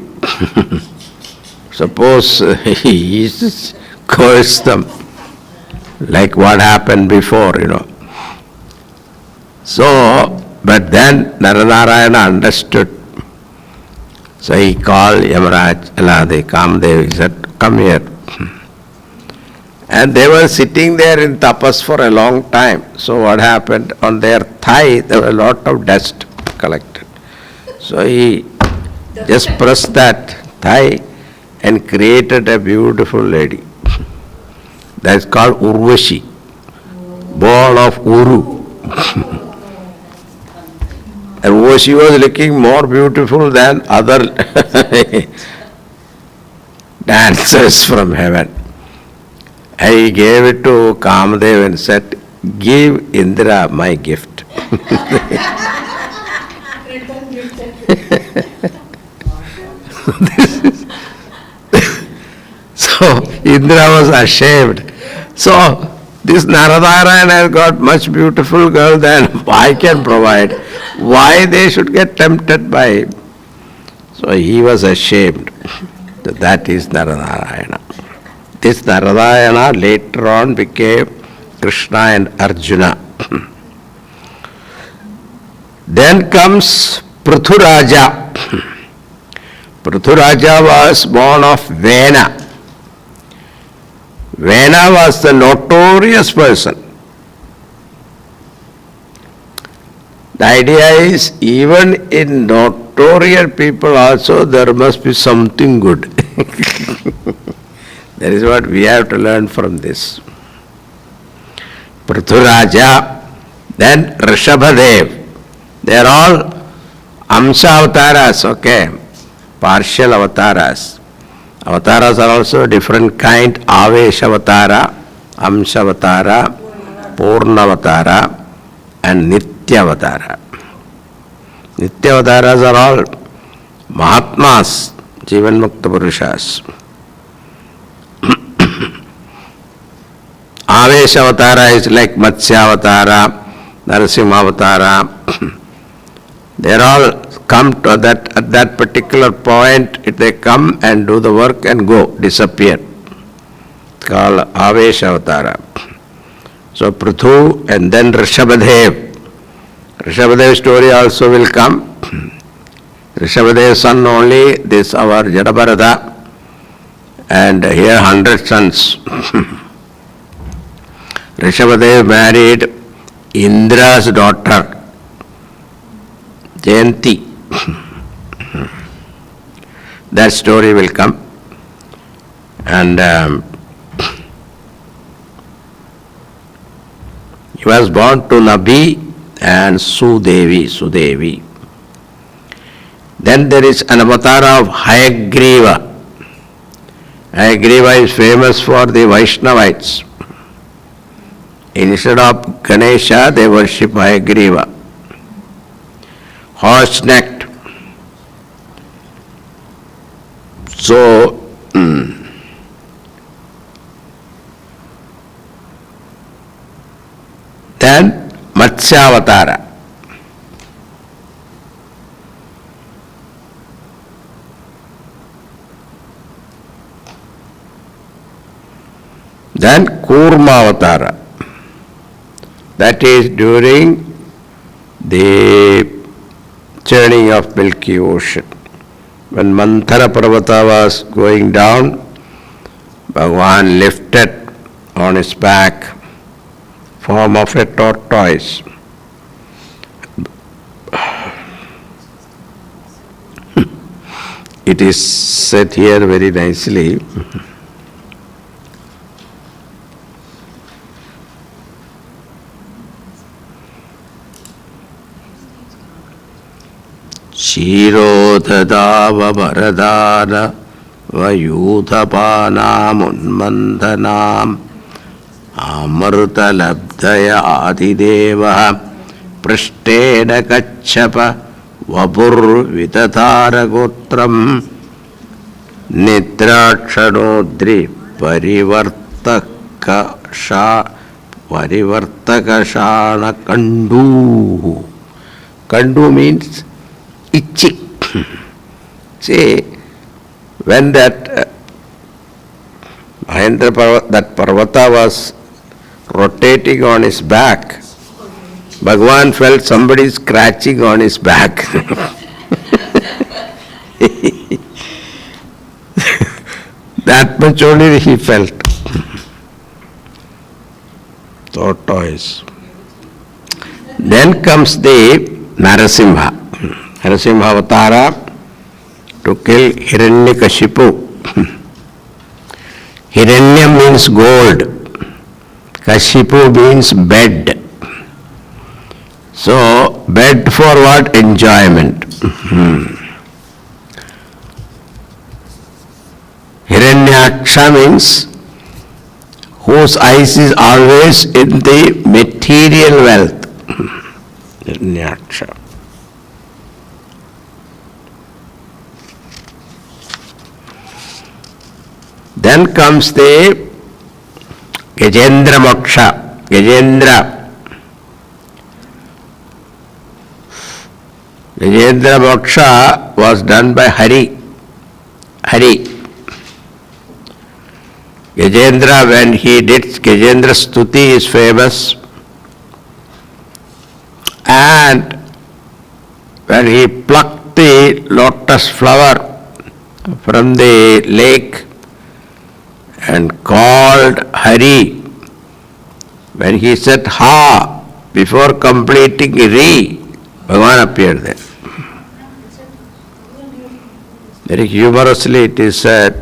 Suppose he cursed them, like what happened before, So, but then Naranarayana understood. So he called Yamaraj, the Kamdev, he said, come here. And they were sitting there in tapas for a long time. So what happened? On their thigh, there was a lot of dust collected. So he just pressed that thigh and created a beautiful lady. That's called Urvashi, born of Uru. And Urvashi was looking more beautiful than other dancers from heaven. And he gave it to Kamadev and said, give Indra my gift. So Indra was ashamed. So this Naradharayana has got much beautiful girl than I can provide. Why they should get tempted by him? So he was ashamed. That is Naradharayana. This Naradharayana later on became Krishna and Arjuna. Then comes Prithuraja. Prithuraja was born of Vena. Vena was the notorious person. The idea is, even in notorious people also there must be something good. That is what we have to learn from this. Prithuraja, then Rishabhadev. They are all Amsha avatars, okay? Partial avatars. Avatars are also different kind. Avesha avatara, Amsha avatara, Purna avatara, and Nitya avatara. Nitya avataras are all Mahatmas, Jivan Mukta Purushas. Avesha avatara is like Matsya avatara, Narasimha avatara. They are all come to that, at that particular point, they come and do the work and go, disappear. It's called Avesha avatara. So Prithu and then Rishabhadev. Rishabhadev story also will come. Rishabhadev's son only, this our Jadabharata, and here 100 sons. Rishabhadev married Indra's daughter, Jayanti. That story will come. And he was born to Nabi and Sudevi. Then there is an avatar of Hayagriva. Hayagriva is famous for the Vaishnavites. Instead of Ganesha, they worship Hayagriva. Horse-necked. So, then Matsyavatara. Then Kurmavatara. That is during the churning of Milky Ocean. When Manthara Parvata was going down, Bhagavan lifted on his back form of a tortoise. It is said here very nicely. Shirodhadava vayudhapanam Amrutalabdaya adideva Prishtena kachapa Vapur vitatara gotram Nidrakshanodri Parivartaka shana kandu. Kandu means itchy. See, when that that Parvata was rotating on his back, Bhagavan felt somebody scratching on his back. That much only he felt. Tortoise. Then comes the Narasimha. Narasimha Avatara to kill Hiranyakashipu. Hiranya means gold. Kashipu means bed. So, bed for what? Enjoyment. Hiranyaksha means whose eyes is always in the material wealth. Hiranyaksha. Then comes the Gajendra Moksha. Gajendra Moksha was done by Hari. Gajendra, when he did Gajendra Stuti is famous, and when he plucked the lotus flower from the lake and called Hari, when he said Ha before completing Re, Bhagavan appeared there. Very humorously it is said,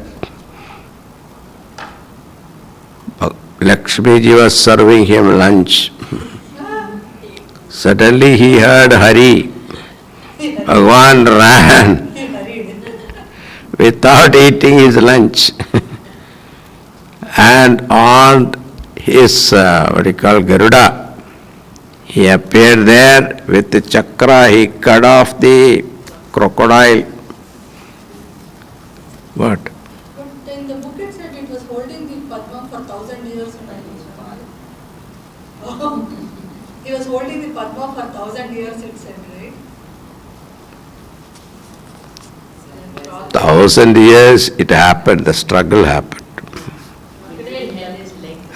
Lakshmi ji was serving him lunch. Suddenly he heard Hari. Bhagavan ran without eating his lunch. And on his, Garuda, he appeared there with the chakra. He cut off the crocodile. What? But in the book it said it was holding the Padma for 1,000 years. He was holding the Padma for 1,000 years, it said, right? 1,000 years it happened, the struggle happened.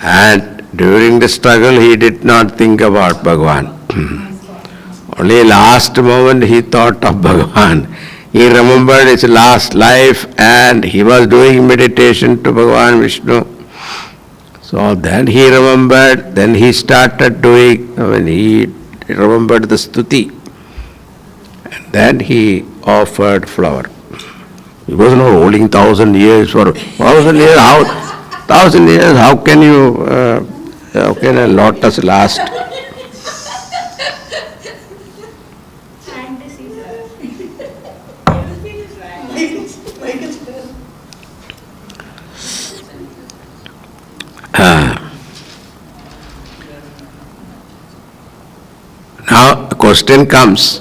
And during the struggle he did not think about Bhagavan. Only last moment he thought of Bhagavan. He remembered his last life and he was doing meditation to Bhagavan Vishnu. So then he remembered, then he started doing, when he remembered the stuti. And then he offered flower. He was not holding 1,000 years for 1,000 years. How 1,000 years? How can you? How can a lotus last? Now the question comes.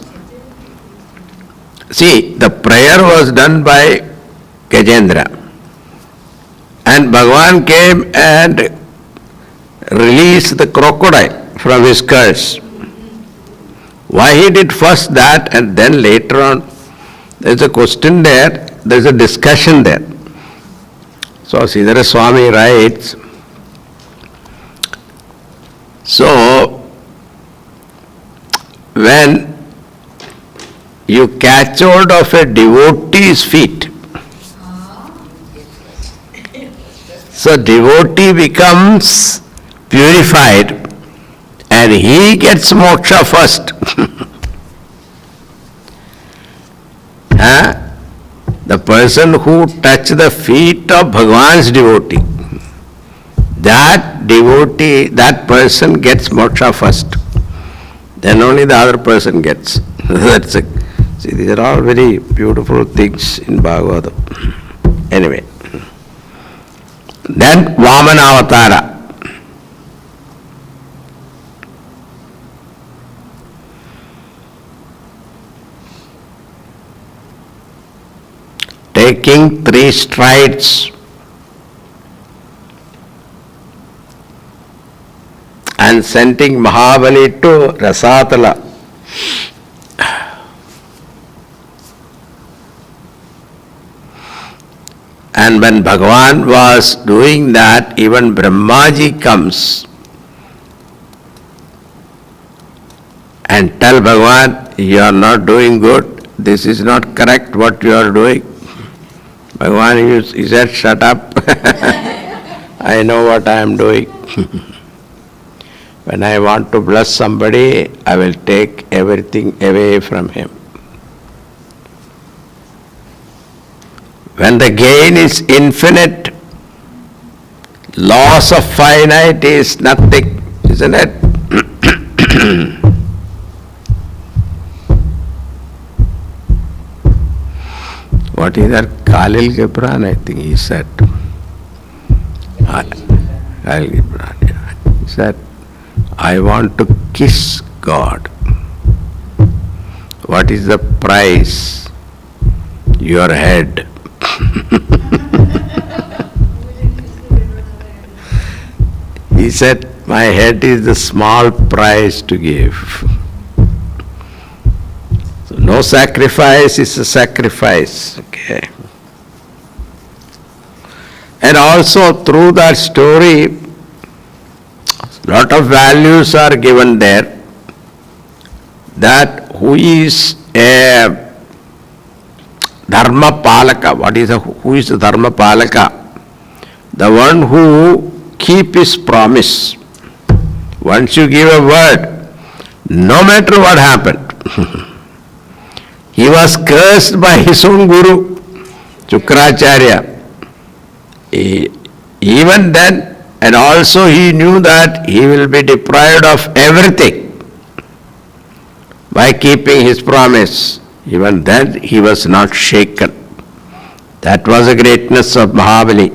See, the prayer was done by Gajendra. And Bhagavan came and released the crocodile from his curse. Why he did first that and then later on? There is a question there, there is a discussion there. So Sridhara Swami writes, so when you catch hold of a devotee's feet, so devotee becomes purified and he gets moksha first. The person who touched the feet of Bhagavan's devotee, that devotee, that person gets moksha first. Then only the other person gets. That's it. See, these are all very beautiful things in Bhagavatam. Anyway. Then Vamana Avatara. Taking 3 strides and sending Mahabali to Rasatala. And when Bhagavan was doing that, even Brahmaji comes and tell Bhagavan, you are not doing good, this is not correct what you are doing. Bhagavan, he said, shut up, I know what I am doing. When I want to bless somebody, I will take everything away from him. When the gain is infinite, loss of finite is nothing, isn't it? What is that? Khalil Gibran, I think he said. Khalil Gibran, yeah. He said, I want to kiss God. What is the price? Your head. He said, my head is the small price to give. So no sacrifice is a sacrifice. Okay. And also through that story, lot of values are given there, that who is a Dharma Palaka, who is the Dharma Palaka? The one who keep his promise. Once you give a word, no matter what happened. He was cursed by his own guru, Shukracharya. Even then, and also he knew that he will be deprived of everything by keeping his promise. Even then he was not shaken. That was the greatness of Mahabali.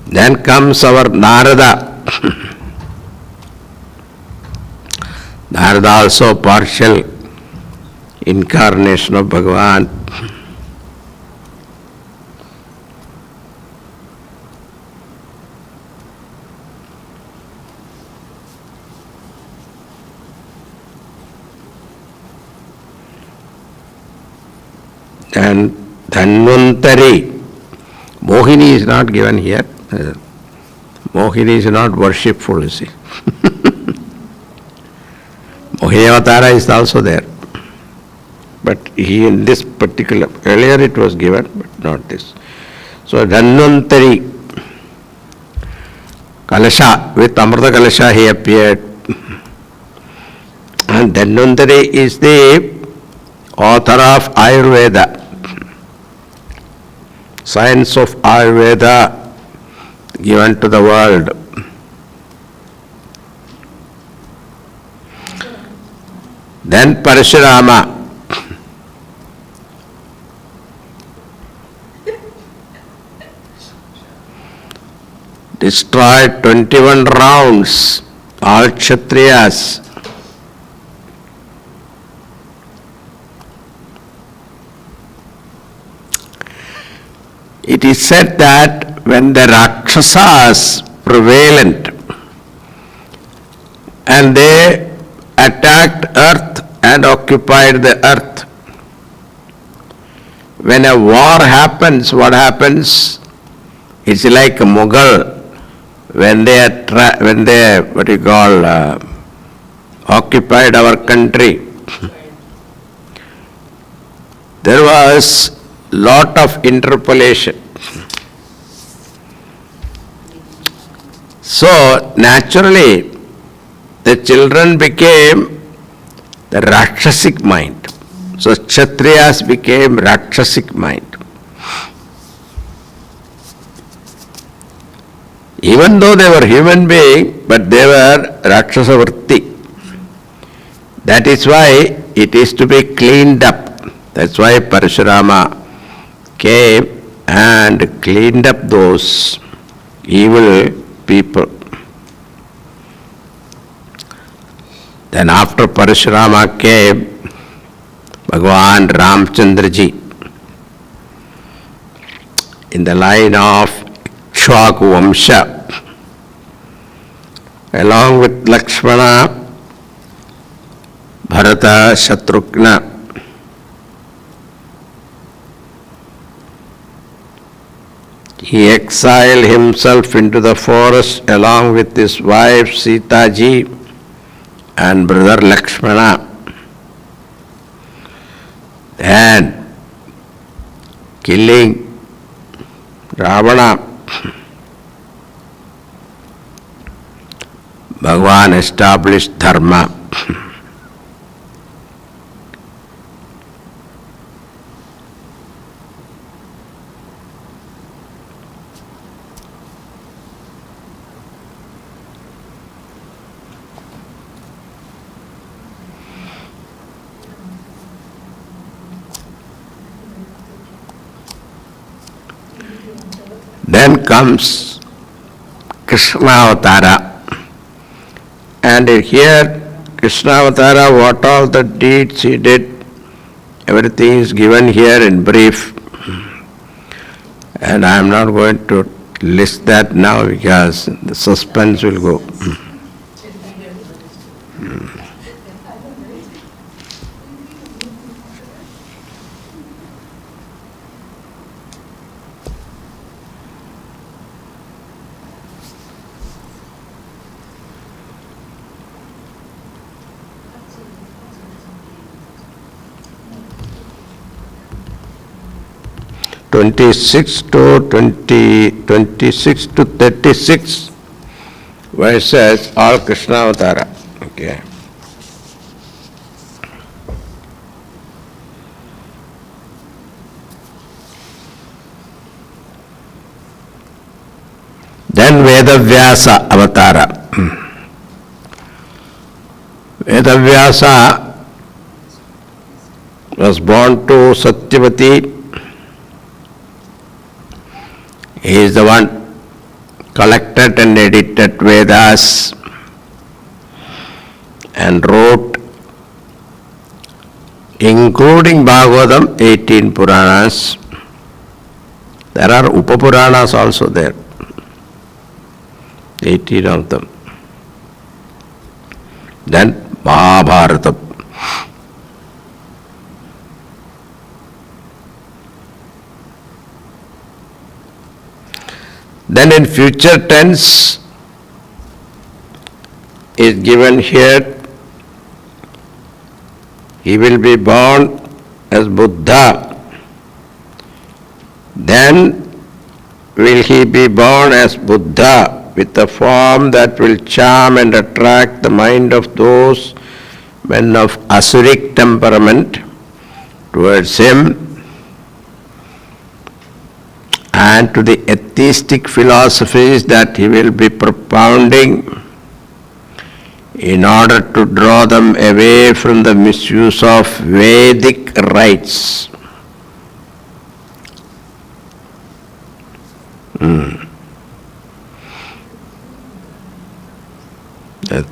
Then comes our Narada. Narada also partial incarnation of Bhagavan. And Dhanvantari. Mohini is not given here. Mohini is not worshipful, you see. Mohini Avatara is also there. But he in this particular, earlier it was given, but not this. So Dhanvantari Kalasha, with Amrita Kalasha he appeared. And Dhanvantari is the author of Ayurveda. Science of Ayurveda given to the world. Then Parashurama. Destroyed 21 rounds, all Kshatriyas. It is said that when the Rakshasas prevalent and they attacked earth and occupied the earth, when a war happens, what happens? It's like a Mughal when they occupied our country. There was lot of interpolation. So naturally the children became the Rakshasic mind. So Kshatriyas became Rakshasic mind. Even though they were human beings, but they were Rakshasa Vritti. That is why it is to be cleaned up. That's why Parashurama came and cleaned up those evil people. Then after Parashurama came Bhagavan Ramchandraji in the line of Ikshvaku Vamsha, along with Lakshmana, Bharata Shatrughna. He exiled himself into the forest along with his wife Sita ji and brother Lakshmana. And killing Ravana, Bhagavan established dharma. Then comes Krishna Avatara. And here, Krishna Avatara, what all the deeds he did, everything is given here in brief. And I am not going to list that now because the suspense will go. 26 to 36 verses all Krishna Avatara. Okay. Then Vedavyasa Avatara. Vedavyasa was born to Satyavati. He is the one collected and edited Vedas and wrote, including Bhagavatam, 18 Puranas. There are Upapuranas also there, 18 of them. Then Mahabharata. Then in future tense is given here, he will be born as Buddha. Then will he be born as Buddha with a form that will charm and attract the mind of those men of asuric temperament towards him, and to the atheistic philosophies that he will be propounding in order to draw them away from the misuse of Vedic rites.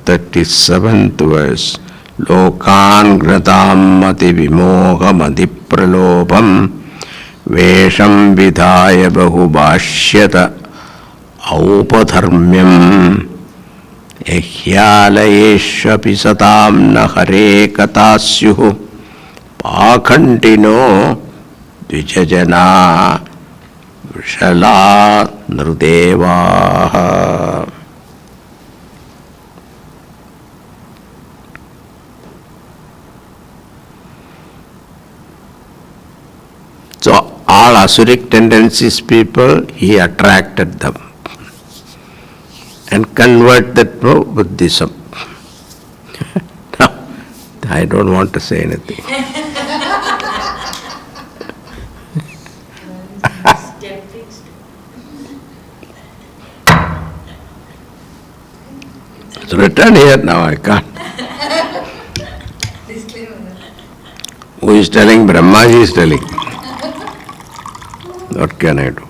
37th verse. Lokan gratam mati vimoham adipralobham Vesham vidhaya bahubashyata aupadharmyam ehyalayeshvapi satam na hare katasyuh pakhandino dvijajana vishala nrudevaha. So all asuric tendencies people, he attracted them and converted to Buddhism. Now, I don't want to say anything. It's written here now, I can't. Who is telling? Brahmaji is telling. What can I do?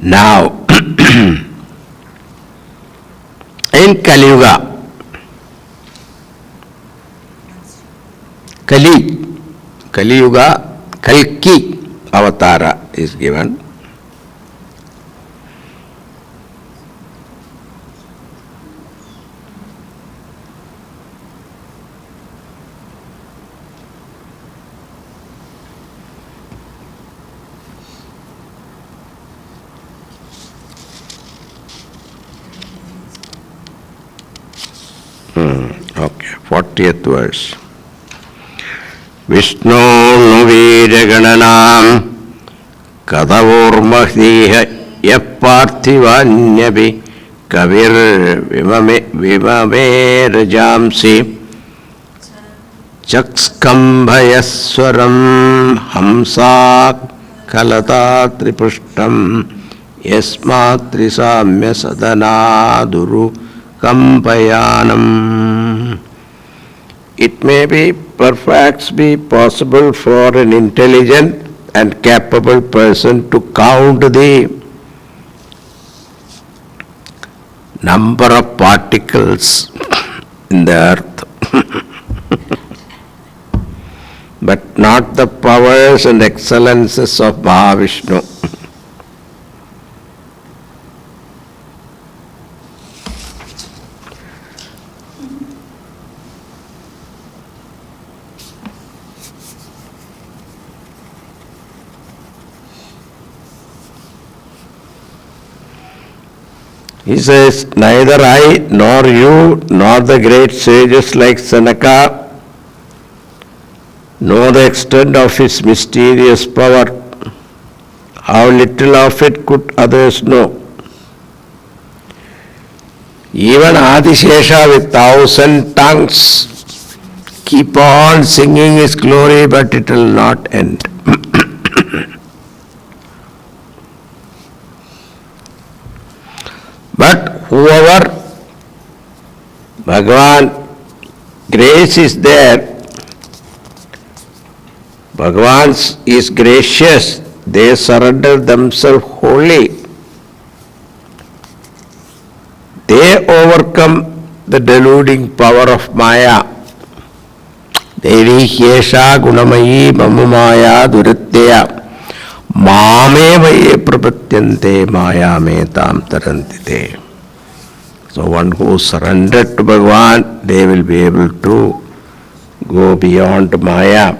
Now, in Kali Yuga, Kali Yuga, Kalki avatara is given. Okay, 40th verse. Vishnu Nuveeragananam Kadavormahdiha Yapparthivanyabi Kavir Vimame Rajamsi Chakskambhayaswaram Hamsa Kalata Tripushtam Yasmatrisamya Sadanaduru Kampayanam. It may be perhaps be possible for an intelligent and capable person to count the number of particles in the earth, but not the powers and excellences of Mahavishnu. He says, neither I, nor you, nor the great sages like Sanaka know the extent of his mysterious power. How little of it could others know? Even Adishesha with 1,000 tongues keep on singing his glory, but it will not end. But whoever Bhagavan grace is there, Bhagavan is gracious, they surrender themselves wholly. They overcome the deluding power of Maya. Devi Hyesha Gunamayi Mamamaya Duritya Mame Vaye Prapatyante Maya Metam Tarantite. So one who surrendered to Bhagavan, they will be able to go beyond Maya.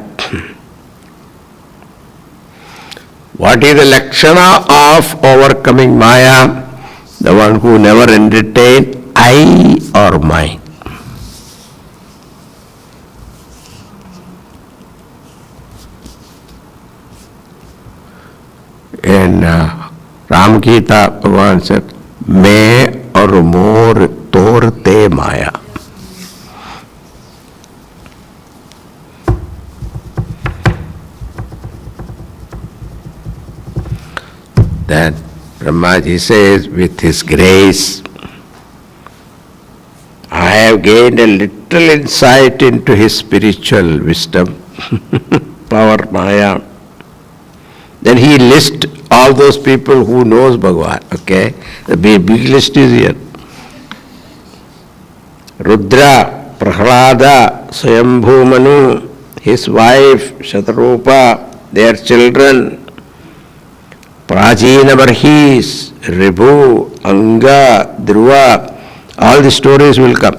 What is the lakshana of overcoming Maya? The one who never entertained I or mine. In Ram Gita, Bhagavan said, Me or more torte Maya. Then Brahmaji says, with his grace, I have gained a little insight into his spiritual wisdom, power, Maya. Then he lists all those people who knows Bhagavan, okay? The big list is here. Rudra, Prahlada, Swayambhu Manu, his wife, Shatarupa, their children, Prajina Barhis, Ribhu, Anga, Dhruva, all the stories will come.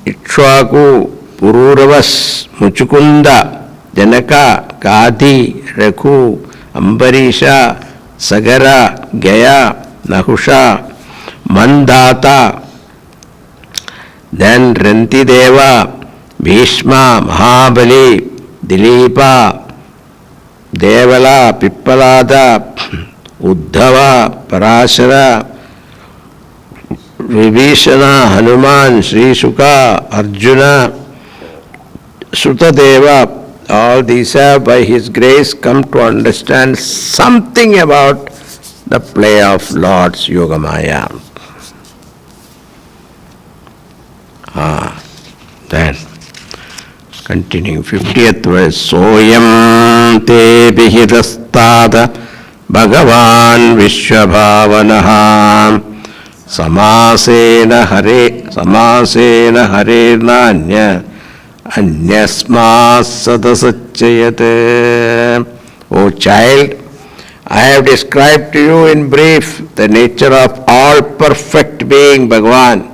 Ikshvaku, Pururavas, Muchukunda, Janaka, Kadi, Rakhu, Ambarisha, Sagara, Gaya, Nahusha, Mandata, then Rantideva, Bhishma, Mahabali, Dilipa, Devala, Pippalada, Uddhava, Parashara, Vibhishana, Hanuman, Sri Shuka, Arjuna, Sutadeva, all these have by his grace come to understand something about the play of Lord's Yogamaya. Then continuing 50th verse, Soyam te bihidastada Bhagavan Vishwabhavanaha Samasena Hare Nanya Anyasmas Sadasachayate. O child, I have described to you in brief the nature of all perfect being, Bhagavan,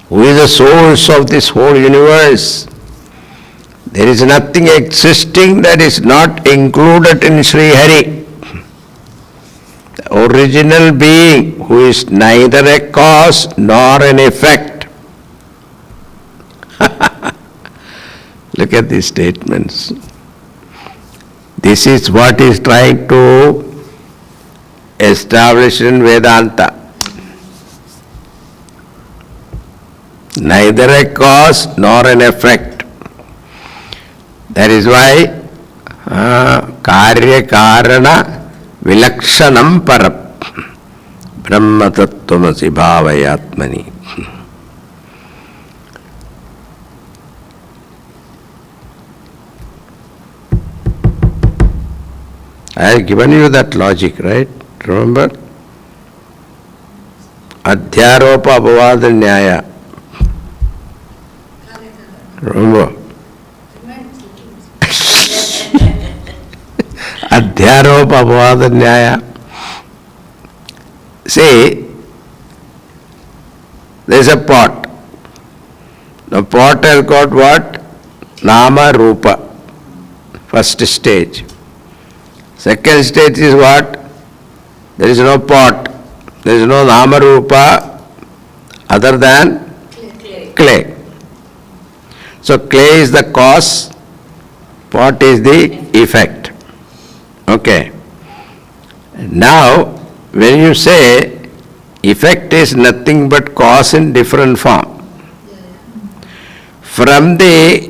who is the source of this whole universe. There is nothing existing that is not included in Sri Hari. The original being who is neither a cause nor an effect. Look at these statements. This is what is trying to establish in Vedanta. Neither a cause nor an effect. That is why karya karana vilakshanam param brahma tattvamasi bhavayatmani. I have given you that logic, right? Remember? Adhyaropa apavada nyaya. Remember? Adhyaropa apavada nyaya. See, there is a pot. The pot has got what? Nama Rupa. First stage. Second stage is what? There is no pot. There is no Nama Rupa other than clay. So clay is the cause, pot is the effect. Okay. Now, when you say effect is nothing but cause in different form, from the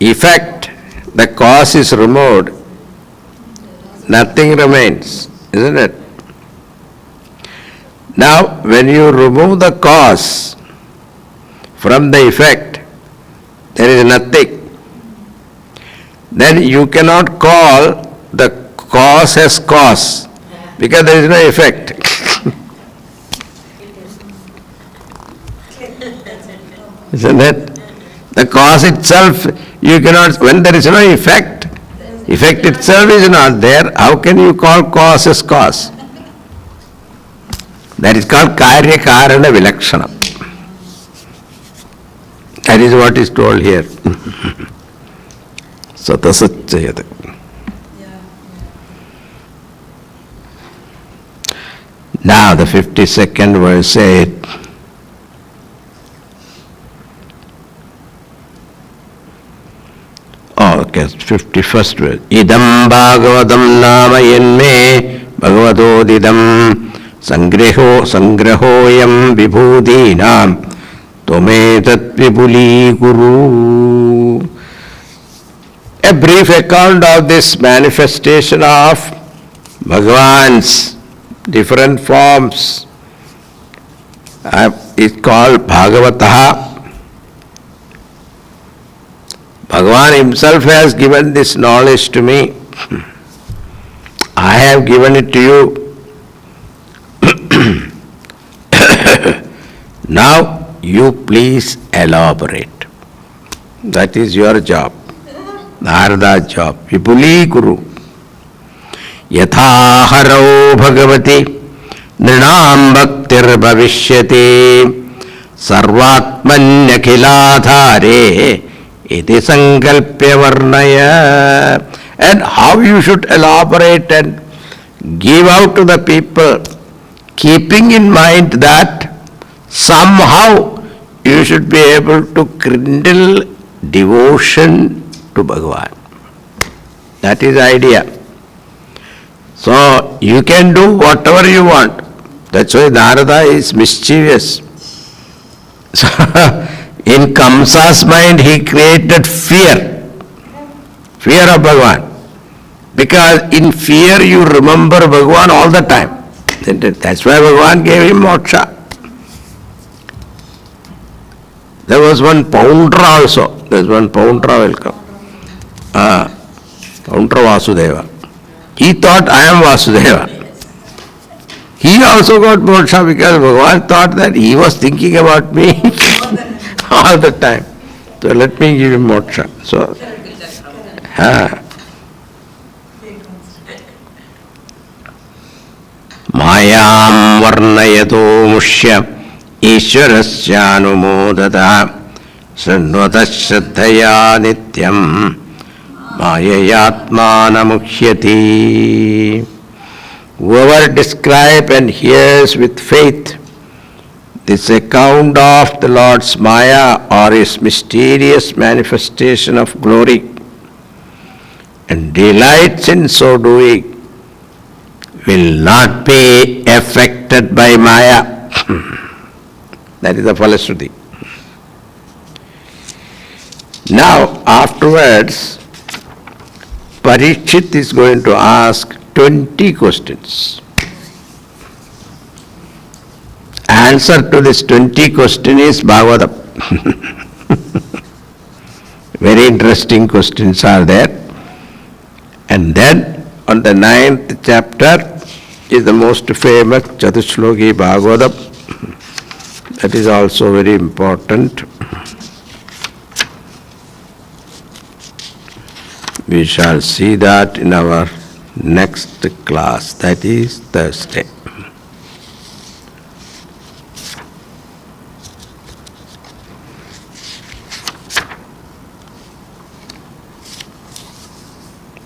effect, the cause is removed, nothing remains, isn't it? Now, when you remove the cause from the effect, there is nothing. Then you cannot call the cause as cause, because there is no effect. Isn't it? The cause itself, you cannot, when there is no effect, effect itself is not there, how can you call cause as cause? That is called karya karana vilakshanam. That is what is told here. Satasachayate. Now the 52nd verse said, okay, 51st verse. Idam Bhagavatam nama yenme bhagavadodidam sangrahoyam vibhudinam tometat vipuli guru. A brief account of this manifestation of Bhagavan's different forms is called Bhagavataha. Bhagavan himself has given this knowledge to me. I have given it to you. Now you please elaborate. That is your job. Narada's job. Vipuli Guru. Yatha harau bhagavati nrinam bhaktir bhavishyati sarvatmanyakhiladhare iti sankalpya varnaya. And how you should elaborate and give out to the people, keeping in mind that somehow you should be able to kindle devotion to Bhagavan. That is the idea. So you can do whatever you want. That's why Narada is mischievous. So in Kamsa's mind he created fear of Bhagavan. Because in fear you remember Bhagavan all the time. That's why Bhagavan gave him moksha. There was one Poundra also. There's one Poundra will come. Poundra Vasudeva. He thought I am Vasudeva. He also got moksha because Bhagavan thought that he was thinking about me all the time. So let me give him moksha. So, Mayam varnayato mushya Ishwarasyanumodata Sannvata shraddhaya nityam Mayayatmanamukhyati. Whoever describes and hears with faith this account of the Lord's Maya or his mysterious manifestation of glory and delights in so doing will not be affected by Maya. That is the Falashruti. Now, afterwards, Parikshit is going to ask 20 questions. Answer to this 20 question is Bhagavatam. Very interesting questions are there. And then on the 9th chapter is the most famous Chatushloki Bhagavatam. That is also very important. We shall see that in our next class, that is Thursday.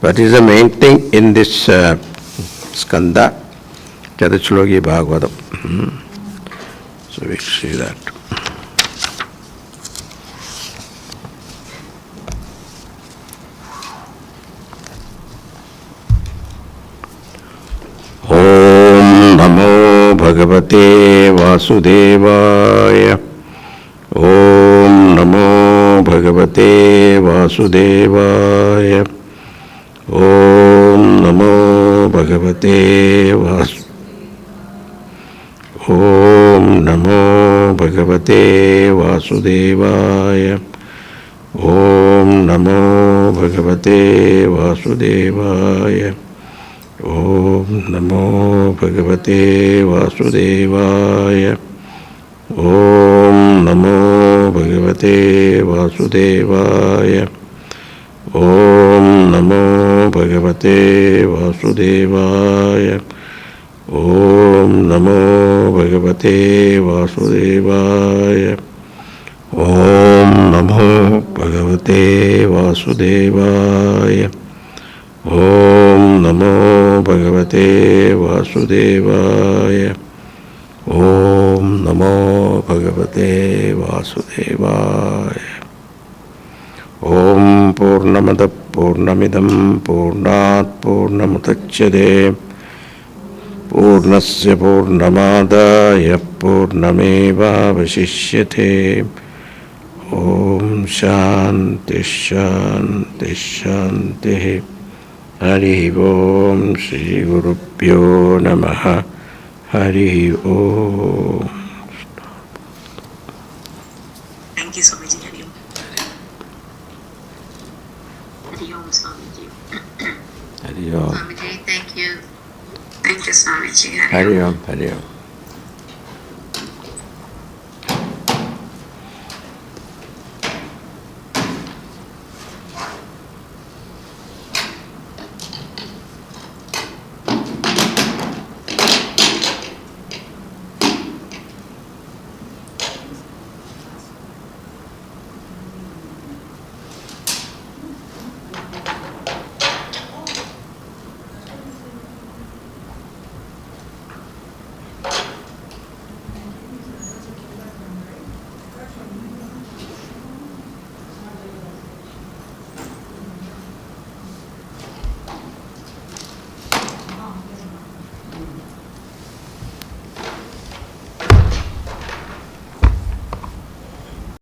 What is the main thing in this skanda? Chatushloki Bhagavatam. So we see that. Om Namo Bhagavate Vasudevaya. Om Namo Bhagavate Vasudevaya. Om Namo Bhagavate Vasudevaya. Om Namo Bhagavate Vasudevaya. Om Namo Bhagavate Vasudevaya. Om Namo Bhagavate Vasudevaya. Om Namo Bhagavate Vasudevaya. Om Namo Bhagavate Vasudevaya. Om Namo Bhagavate Vasudevaya. Om Namo Bhagavate Vasudevaya. Om Namo Bhagavate Vasudevaya. Om Namo Bhagavate Vasudevaya. Om Purnamada Purnamidam Purnat Purnamutachyade Purnasya Purnamadaya Purnameva Vashishyate. Om Shanti Shanti Shanti. Hari Om Shri Gurubhyo Namaha. Hari Om. Thank you, Swamiji. Hari Om. Hari Om, Swamiji. Hari Om. Swamiji, thank you. Thank you, Swamiji. Hari Om. Hari Om.